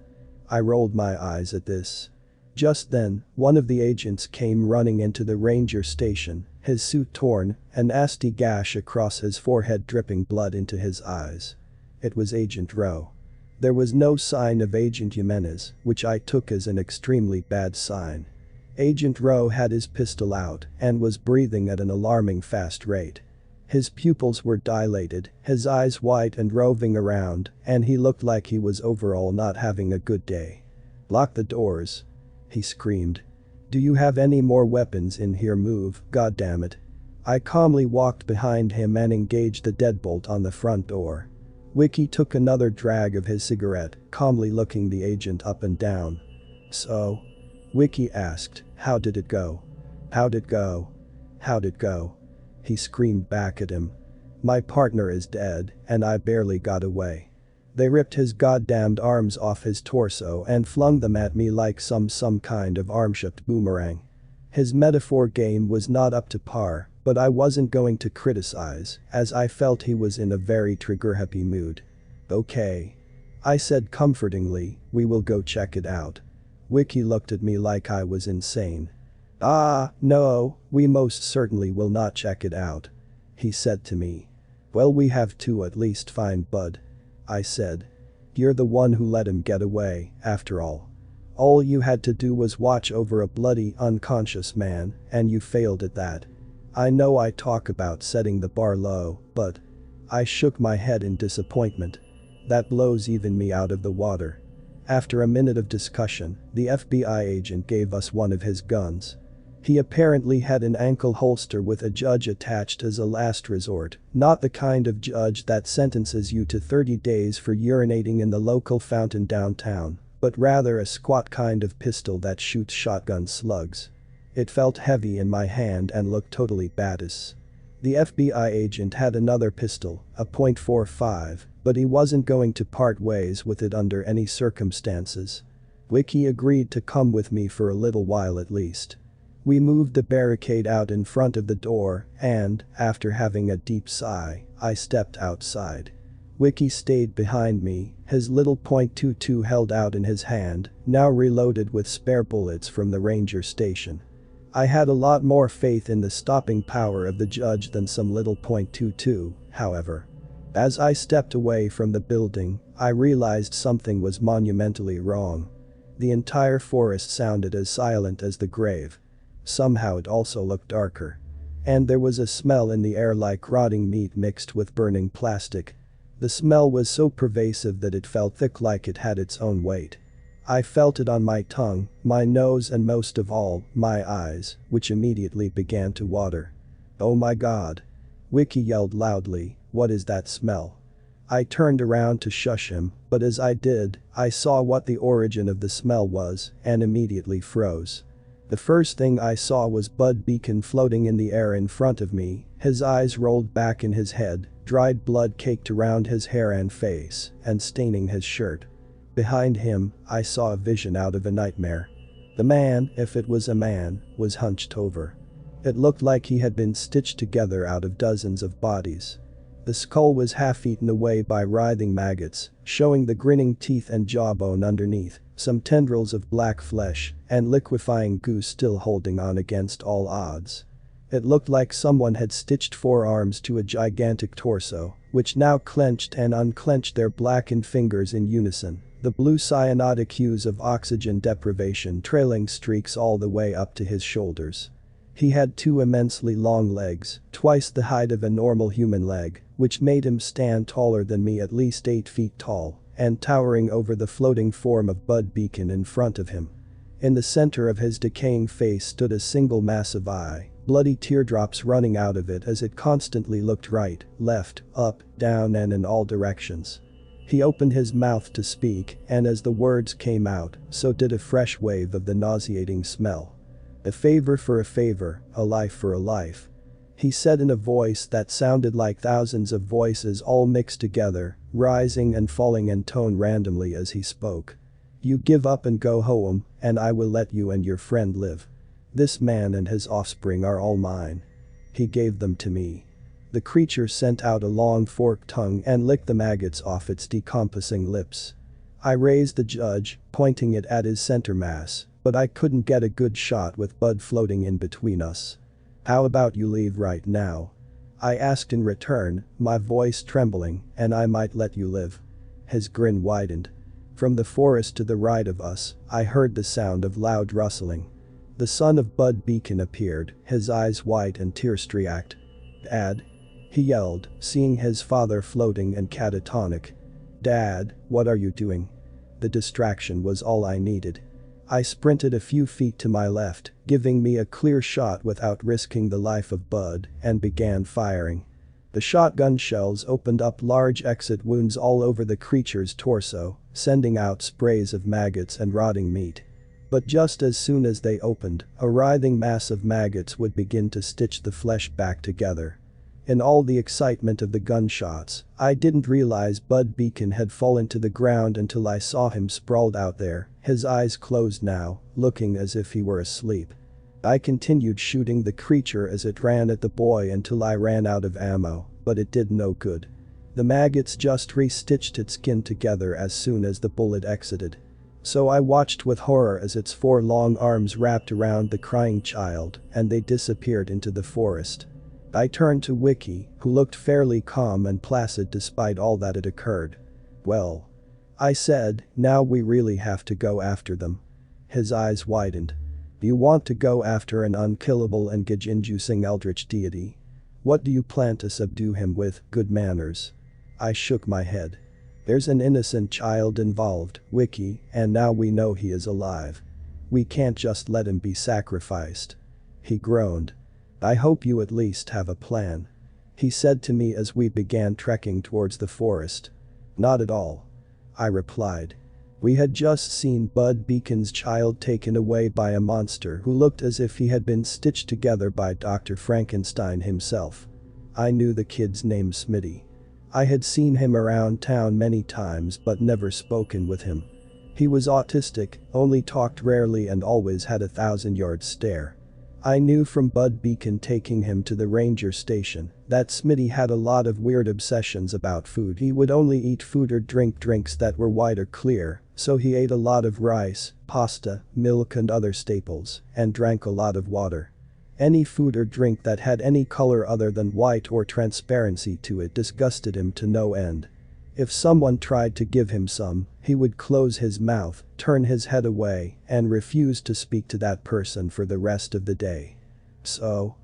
[SPEAKER 1] I rolled my eyes at this. Just then, one of the agents came running into the ranger station, his suit torn, a nasty gash across his forehead dripping blood into his eyes. It was Agent Rowe. There was no sign of Agent Jimenez, which I took as an extremely bad sign. Agent Rowe had his pistol out and was breathing at an alarming fast rate. His pupils were dilated, his eyes wide and roving around, and he looked like he was overall not having a good day. Lock the doors. He screamed. Do you have any more weapons in here? Move, goddammit. I calmly walked behind him and engaged the deadbolt on the front door. Wiki took another drag of his cigarette, calmly looking the agent up and down. So? Wiki asked, how did it go? How'd it go? How'd it go? He screamed back at him. My partner is dead, and I barely got away. They ripped his goddamned arms off his torso and flung them at me like some kind of arm-shaped boomerang. His metaphor game was not up to par, but I wasn't going to criticize, as I felt he was in a very trigger-happy mood. Okay. I said comfortingly, we will go check it out. Wiki looked at me like I was insane. Ah, no, we most certainly will not check it out. He said to me. Well, we have to at least find Bud. I said. You're the one who let him get away, after all. All you had to do was watch over a bloody unconscious man, and you failed at that. I know I talk about setting the bar low, but… I shook my head in disappointment. That blows even me out of the water. After a minute of discussion, the FBI agent gave us one of his guns. He apparently had an ankle holster with a judge attached as a last resort, not the kind of judge that sentences you to 30 days for urinating in the local fountain downtown, but rather a squat kind of pistol that shoots shotgun slugs. It felt heavy in my hand and looked totally badass. The FBI agent had another pistol, a .45, but he wasn't going to part ways with it under any circumstances. Wiki agreed to come with me for a little while at least. We moved the barricade out in front of the door and, after having a deep sigh, I stepped outside. Wiki stayed behind me, his little .22 held out in his hand, now reloaded with spare bullets from the ranger station. I had a lot more faith in the stopping power of the judge than some little .22, however. As I stepped away from the building, I realized something was monumentally wrong. The entire forest sounded as silent as the grave. Somehow it also looked darker. And there was a smell in the air like rotting meat mixed with burning plastic. The smell was so pervasive that it felt thick like it had its own weight. I felt it on my tongue, my nose and most of all, my eyes, which immediately began to water. Oh my God. Wiki yelled loudly, what is that smell? I turned around to shush him, but as I did, I saw what the origin of the smell was and immediately froze. The first thing I saw was Bud Beacon floating in the air in front of me, his eyes rolled back in his head, dried blood caked around his hair and face, and staining his shirt. Behind him, I saw a vision out of a nightmare. The man, if it was a man, was hunched over. It looked like he had been stitched together out of dozens of bodies. The skull was half eaten away by writhing maggots, showing the grinning teeth and jawbone underneath, some tendrils of black flesh, and liquefying goo still holding on against all odds. It looked like someone had stitched 4 arms to a gigantic torso, which now clenched and unclenched their blackened fingers in unison, the blue cyanotic hues of oxygen deprivation trailing streaks all the way up to his shoulders. He had 2 immensely long legs, twice the height of a normal human leg, which made him stand taller than me, at least 8 feet tall, and towering over the floating form of Bud Beacon in front of him. In the center of his decaying face stood a single massive eye, bloody teardrops running out of it as it constantly looked right, left, up, down and in all directions. He opened his mouth to speak, and as the words came out, so did a fresh wave of the nauseating smell. A favor for a favor, a life for a life. He said in a voice that sounded like thousands of voices all mixed together, rising and falling in tone randomly as he spoke. You give up and go home, and I will let you and your friend live. This man and his offspring are all mine. He gave them to me. The creature sent out a long forked tongue and licked the maggots off its decomposing lips. I raised the judge, pointing it at his center mass, but I couldn't get a good shot with Bud floating in between us. How about you leave right now? I asked in return, my voice trembling, and I might let you live. His grin widened. From the forest to the right of us, I heard the sound of loud rustling. The son of Bud Beacon appeared, his eyes white and tear-streaked. Dad? He yelled, seeing his father floating and catatonic. Dad, what are you doing? The distraction was all I needed. I sprinted a few feet to my left, giving me a clear shot without risking the life of Bud, and began firing. The shotgun shells opened up large exit wounds all over the creature's torso, sending out sprays of maggots and rotting meat. But just as soon as they opened, a writhing mass of maggots would begin to stitch the flesh back together. In all the excitement of the gunshots, I didn't realize Bud Beacon had fallen to the ground until I saw him sprawled out there, his eyes closed now, looking as if he were asleep. I continued shooting the creature as it ran at the boy until I ran out of ammo, but it did no good. The maggots just re-stitched its skin together as soon as the bullet exited. So I watched with horror as its 4 long arms wrapped around the crying child, and they disappeared into the forest. I turned to Wiki, who looked fairly calm and placid despite all that had occurred. "Well," I said, "now we really have to go after them." His eyes widened. "You want to go after an unkillable and gage-inducing eldritch deity? What do you plan to subdue him with, good manners?" I shook my head. "There's an innocent child involved, Wiki, and now we know he is alive. We can't just let him be sacrificed." He groaned. "I hope you at least have a plan," he said to me as we began trekking towards the forest. "Not at all," I replied. We had just seen Bud Beacon's child taken away by a monster who looked as if he had been stitched together by Dr. Frankenstein himself. I knew the kid's name, Smitty. I had seen him around town many times but never spoken with him. He was autistic, only talked rarely and always had a 1,000-yard stare. I knew from Bud Beacon taking him to the ranger station that Smitty had a lot of weird obsessions about food. He would only eat food or drink drinks that were white or clear, so he ate a lot of rice, pasta, milk and other staples, and drank a lot of water. Any food or drink that had any color other than white or transparency to it disgusted him to no end. If someone tried to give him some, he would close his mouth, turn his head away, and refuse to speak to that person for the rest of the day. "So,"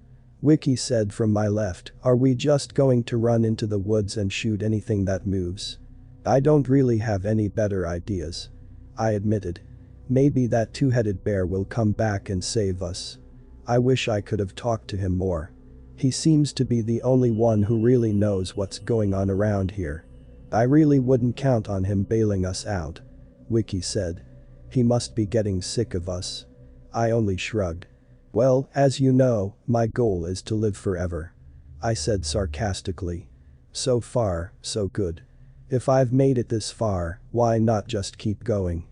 [SPEAKER 1] Wiki said from my left, "are we just going to run into the woods and shoot anything that moves?" "I don't really have any better ideas," I admitted. "Maybe that 2-headed bear will come back and save us." I wish I could have talked to him more. He seems to be the only one who really knows what's going on around here. "I really wouldn't count on him bailing us out," Wiki said. "He must be getting sick of us." I only shrugged. "Well, as you know, my goal is to live forever," I said sarcastically. "So far, so good. If I've made it this far, why not just keep going?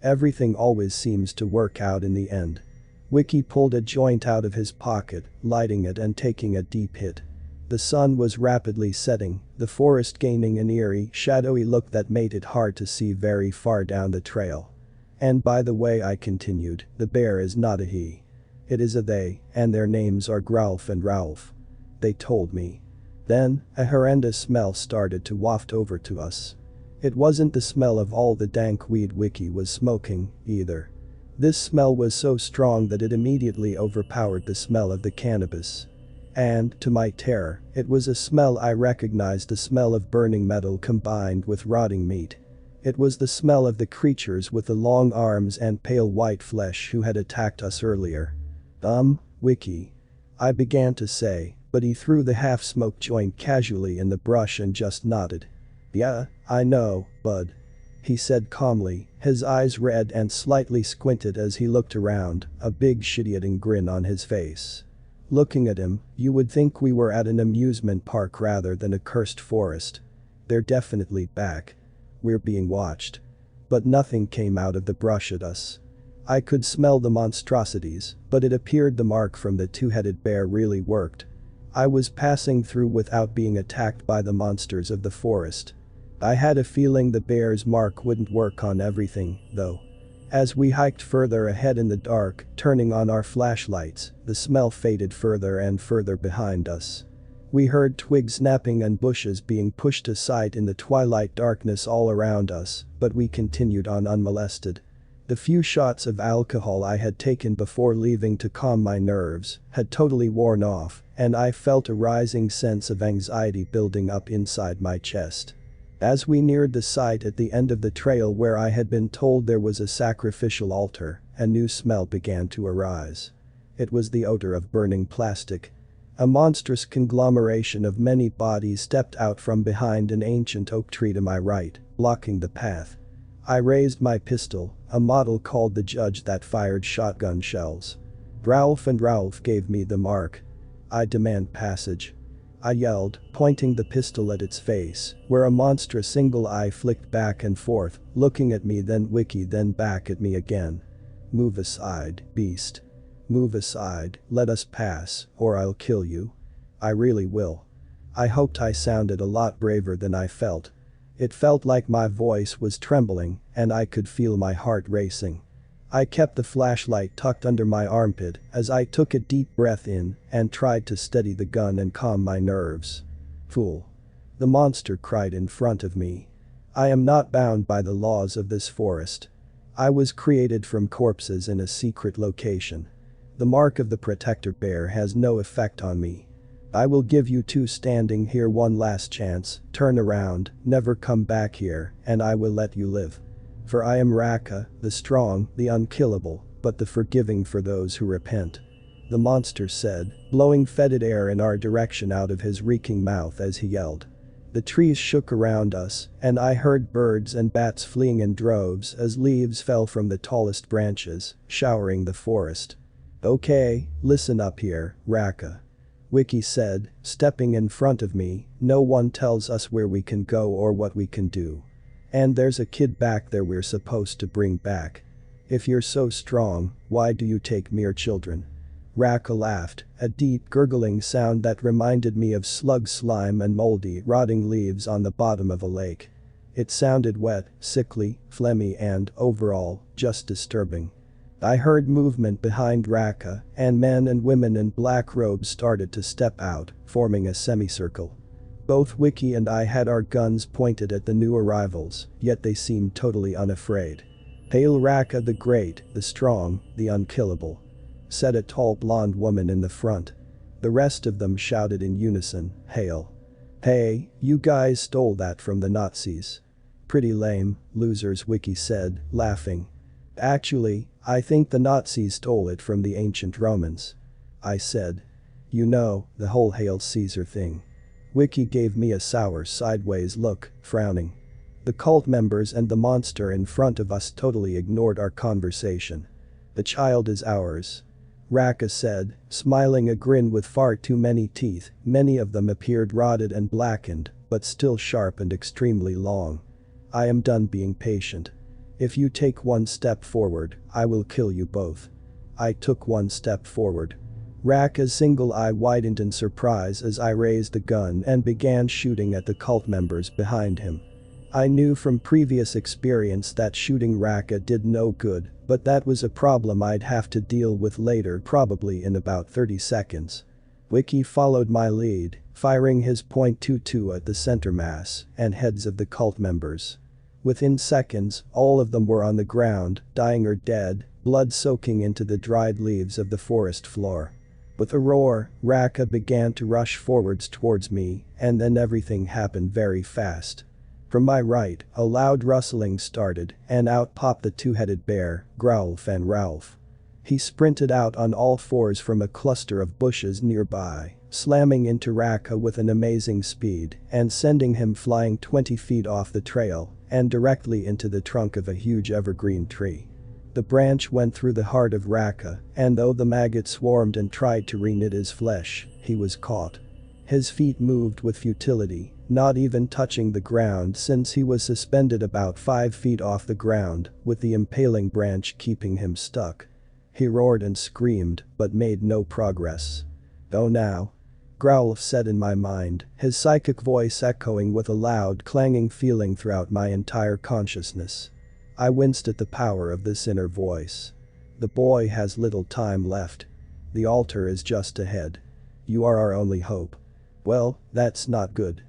[SPEAKER 1] Everything always seems to work out in the end." Wiki pulled a joint out of his pocket, lighting it and taking a deep hit. The sun was rapidly setting, the forest gaining an eerie, shadowy look that made it hard to see very far down the trail. "And by the way," I continued, "the bear is not a he. It is a they, and their names are Growlf and Ralph. They told me." Then, a horrendous smell started to waft over to us. It wasn't the smell of all the dank weed Wiki was smoking, either. This smell was so strong that it immediately overpowered the smell of the cannabis. And, to my terror, it was a smell I recognized, the smell of burning metal combined with rotting meat. It was the smell of the creatures with the long arms and pale white flesh who had attacked us earlier. Wiki," I began to say, but he threw the half-smoked joint casually in the brush and just nodded. "Yeah, I know, Bud," he said calmly, his eyes red and slightly squinted as he looked around, a big shit-eating grin on his face. Looking at him, you would think we were at an amusement park rather than a cursed forest. "They're definitely back. We're being watched." But nothing came out of the brush at us. I could smell the monstrosities, but it appeared the mark from the 2-headed bear really worked. I was passing through without being attacked by the monsters of the forest. I had a feeling the bear's mark wouldn't work on everything, though. As we hiked further ahead in the dark, turning on our flashlights, the smell faded further and further behind us. We heard twigs snapping and bushes being pushed aside in the twilight darkness all around us, but we continued on unmolested. The few shots of alcohol I had taken before leaving to calm my nerves had totally worn off, and I felt a rising sense of anxiety building up inside my chest. As we neared the site at the end of the trail where I had been told there was a sacrificial altar, a new smell began to arise. It was the odor of burning plastic. A monstrous conglomeration of many bodies stepped out from behind an ancient oak tree to my right, blocking the path. I raised my pistol, a model called the Judge that fired shotgun shells. Ralph gave me the mark. I demand passage. I yelled, pointing the pistol at its face, where a monstrous single eye flicked back and forth, looking at me then Wiki then back at me again. Move aside, beast. Move aside, let us pass, or I'll kill you. I really will. I hoped I sounded a lot braver than I felt. It felt like my voice was trembling, and I could feel my heart racing. I kept the flashlight tucked under my armpit as I took a deep breath in and tried to steady the gun and calm my nerves. Fool. The monster cried in front of me. I am not bound by the laws of this forest. I was created from corpses in a secret location. The mark of the protector bear has no effect on me. I will give you two standing here one last chance, turn around, never come back here, and I will let you live. For I am Raka, the strong, the unkillable, but the forgiving for those who repent. The monster said, blowing fetid air in our direction out of his reeking mouth as he yelled. The trees shook around us, and I heard birds and bats fleeing in droves as leaves fell from the tallest branches, showering the forest. Okay, listen up here, Raka. Wiki said, stepping in front of me, no one tells us where we can go or what we can do. And there's a kid back there we're supposed to bring back. If you're so strong, why do you take mere children? Raka laughed, a deep gurgling sound that reminded me of slug slime and moldy rotting leaves on the bottom of a lake. It sounded wet, sickly, phlegmy and, overall, just disturbing. I heard movement behind Raka, and men and women in black robes started to step out, forming a semicircle. Both Wiki and I had our guns pointed at the new arrivals, yet they seemed totally unafraid. "Hail Raka the Great, the Strong, the Unkillable," said a tall blonde woman in the front. The rest of them shouted in unison, "Hail." "Hey, you guys stole that from the Nazis." "Pretty lame, losers," Wiki said, laughing. "Actually, I think the Nazis stole it from the ancient Romans," I said. "You know, the whole Hail Caesar thing." Wiki gave me a sour sideways look, frowning. The cult members and the monster in front of us totally ignored our conversation. "The child is ours," Raka said, smiling a grin with far too many teeth, many of them appeared rotted and blackened, but still sharp and extremely long. "I am done being patient. If you take one step forward, I will kill you both." I took one step forward. Raka's single eye widened in surprise as I raised the gun and began shooting at the cult members behind him. I knew from previous experience that shooting Raka did no good, but that was a problem I'd have to deal with later, probably in about 30 seconds. Wiki followed my lead, firing his .22 at the center mass and heads of the cult members. Within seconds, all of them were on the ground, dying or dead, blood soaking into the dried leaves of the forest floor. With a roar, Raka began to rush forwards towards me, and then everything happened very fast. From my right, a loud rustling started, and out popped the two-headed bear, Ralph. He sprinted out on all fours from a cluster of bushes nearby, slamming into Raka with an amazing speed and sending him flying 20 feet off the trail and directly into the trunk of a huge evergreen tree. The branch went through the heart of Raka, and though the maggot swarmed and tried to reknit his flesh, he was caught. His feet moved with futility, not even touching the ground since he was suspended about 5 feet off the ground, with the impaling branch keeping him stuck. He roared and screamed, but made no progress. "Oh now," Growlf said in my mind, his psychic voice echoing with a loud clanging feeling throughout my entire consciousness. I winced at the power of this inner voice. "The boy has little time left. The altar is just ahead. You are our only hope." "Well, that's not good,"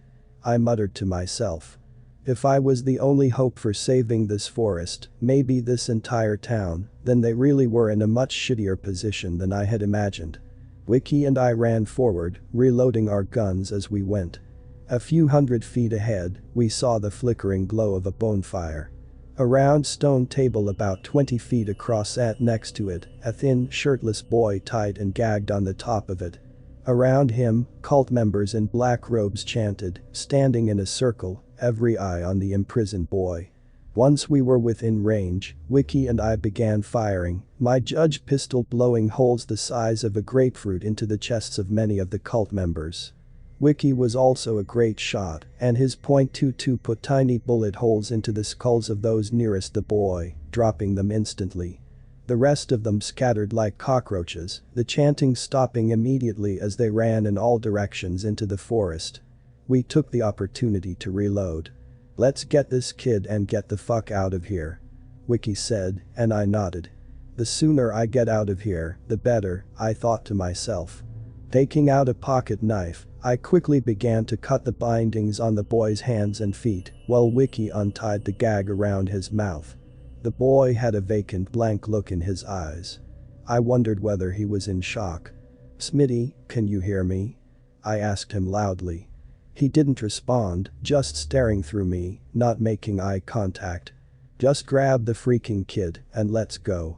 [SPEAKER 1] I muttered to myself. If I was the only hope for saving this forest, maybe this entire town, then they really were in a much shittier position than I had imagined. Wiki and I ran forward, reloading our guns as we went. A few hundred feet ahead, we saw the flickering glow of a bonfire. A round stone table about 20 feet across sat next to it, a thin, shirtless boy tied and gagged on the top of it. Around him, cult members in black robes chanted, standing in a circle, every eye on the imprisoned boy. Once we were within range, Wiki and I began firing, my judge pistol blowing holes the size of a grapefruit into the chests of many of the cult members. Wiki was also a great shot, and his .22 put tiny bullet holes into the skulls of those nearest the boy, dropping them instantly. The rest of them scattered like cockroaches, the chanting stopping immediately as they ran in all directions into the forest. We took the opportunity to reload. "Let's get this kid and get the fuck out of here," Wiki said, and I nodded. The sooner I get out of here, the better, I thought to myself. Taking out a pocket knife, I quickly began to cut the bindings on the boy's hands and feet, while Wiki untied the gag around his mouth. The boy had a vacant blank look in his eyes. I wondered whether he was in shock. "Smitty, can you hear me?" I asked him loudly. He didn't respond, just staring through me, not making eye contact. "Just grab the freaking kid and let's go,"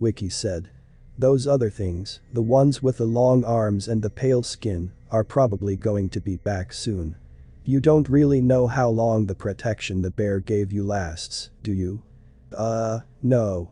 [SPEAKER 1] Wiki said. "Those other things, the ones with the long arms and the pale skin, are probably going to be back soon. You don't really know how long the protection the bear gave you lasts, do you?" No,"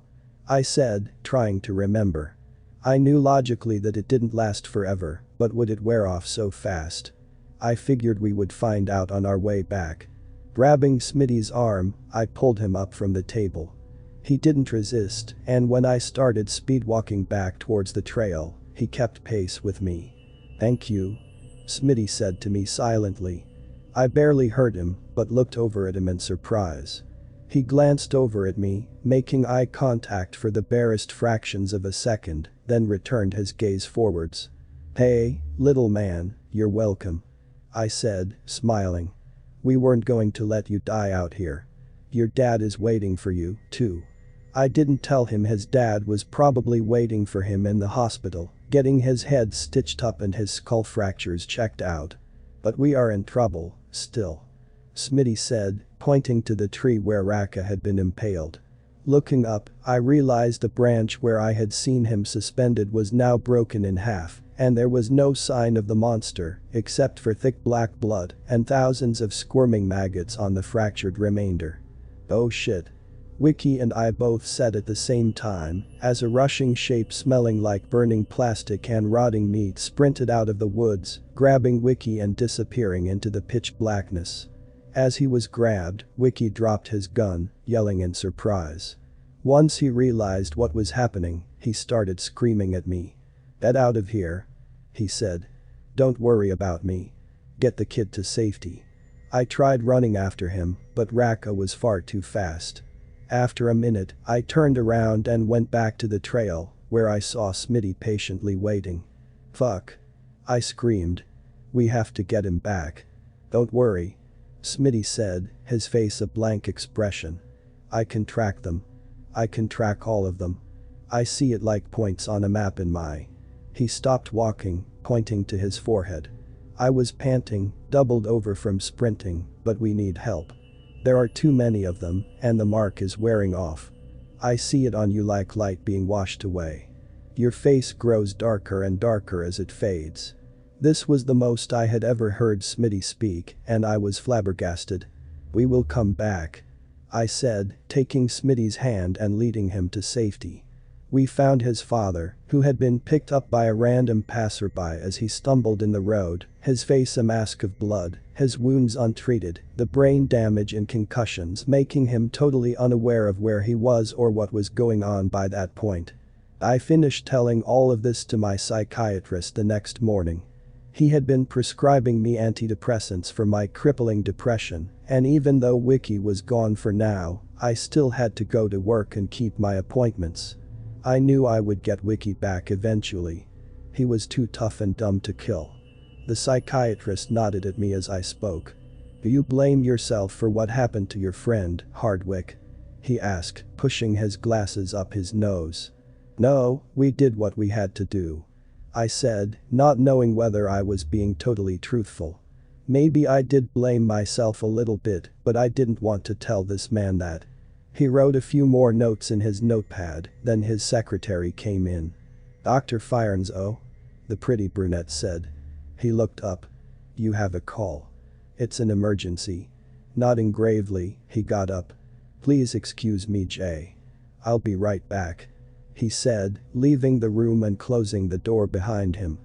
[SPEAKER 1] I said, trying to remember. I knew logically that it didn't last forever, but would it wear off so fast? I figured we would find out on our way back. Grabbing Smitty's arm, I pulled him up from the table. He didn't resist, and when I started speed walking back towards the trail, he kept pace with me. "Thank you," Smitty said to me silently. I barely heard him, but looked over at him in surprise. He glanced over at me, making eye contact for the barest fractions of a second, then returned his gaze forwards. "Hey, little man, you're welcome," I said, smiling. "We weren't going to let you die out here. Your dad is waiting for you, too." I didn't tell him his dad was probably waiting for him in the hospital, getting his head stitched up and his skull fractures checked out. "But we are in trouble, still," Smitty said, pointing to the tree where Raka had been impaled. Looking up, I realized the branch where I had seen him suspended was now broken in half, and there was no sign of the monster, except for thick black blood and thousands of squirming maggots on the fractured remainder. "Oh shit," Wiki and I both said at the same time, as a rushing shape smelling like burning plastic and rotting meat sprinted out of the woods, grabbing Wiki and disappearing into the pitch blackness. As he was grabbed, Wiki dropped his gun, yelling in surprise. Once he realized what was happening, he started screaming at me. "Get out of here," he said. "Don't worry about me. Get the kid to safety." I tried running after him, but Raka was far too fast. After a minute, I turned around and went back to the trail, where I saw Smitty patiently waiting. "Fuck," I screamed. "We have to get him back." "Don't worry," Smitty said, his face a blank expression. "I can track them. I can track all of them. I see it like points on a map in my..." He stopped walking, pointing to his forehead. I was panting, doubled over from sprinting, "But we need help. There are too many of them, and the mark is wearing off. I see it on you like light being washed away. Your face grows darker and darker as it fades." This was the most I had ever heard Smitty speak, and I was flabbergasted. "We will come back," I said, taking Smitty's hand and leading him to safety. We found his father, who had been picked up by a random passerby as he stumbled in the road, his face a mask of blood, his wounds untreated, the brain damage and concussions making him totally unaware of where he was or what was going on by that point. I finished telling all of this to my psychiatrist the next morning. He had been prescribing me antidepressants for my crippling depression, and even though Wiki was gone for now, I still had to go to work and keep my appointments. I knew I would get Wiki back eventually. He was too tough and dumb to kill. The psychiatrist nodded at me as I spoke. "Do you blame yourself for what happened to your friend, Hardwick?" he asked, pushing his glasses up his nose. "No, we did what we had to do," I said, not knowing whether I was being totally truthful. Maybe I did blame myself a little bit, but I didn't want to tell this man that. He wrote a few more notes in his notepad, then his secretary came in. "Dr. Firens, oh?" the pretty brunette said. He looked up. "You have a call. It's an emergency." Nodding gravely, he got up. "Please excuse me, Jay. I'll be right back," he said, leaving the room and closing the door behind him.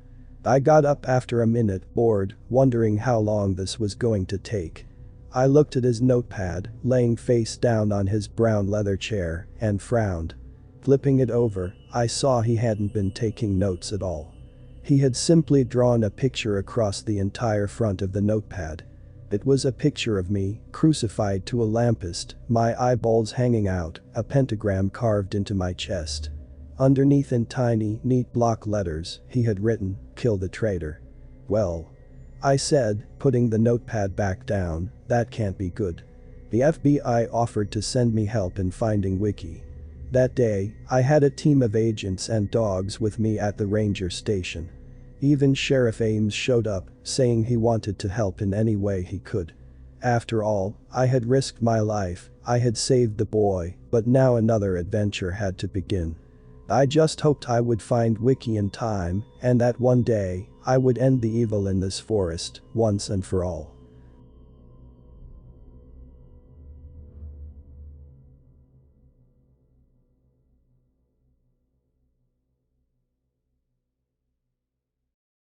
[SPEAKER 1] I got up after a minute, bored, wondering how long this was going to take. I looked at his notepad, laying face down on his brown leather chair, and frowned. Flipping it over, I saw he hadn't been taking notes at all. He had simply drawn a picture across the entire front of the notepad. It was a picture of me, crucified to a lamppost, my eyeballs hanging out, a pentagram carved into my chest. Underneath in tiny, neat block letters, he had written, "Kill the traitor." "Well," I said, putting the notepad back down, "that can't be good." The FBI offered to send me help in finding Wiki. That day, I had a team of agents and dogs with me at the ranger station. Even Sheriff Ames showed up, saying he wanted to help in any way he could. After all, I had risked my life, I had saved the boy, but now another adventure had to begin. I just hoped I would find Wiki in time, and that one day, I would end the evil in this forest, once and for all.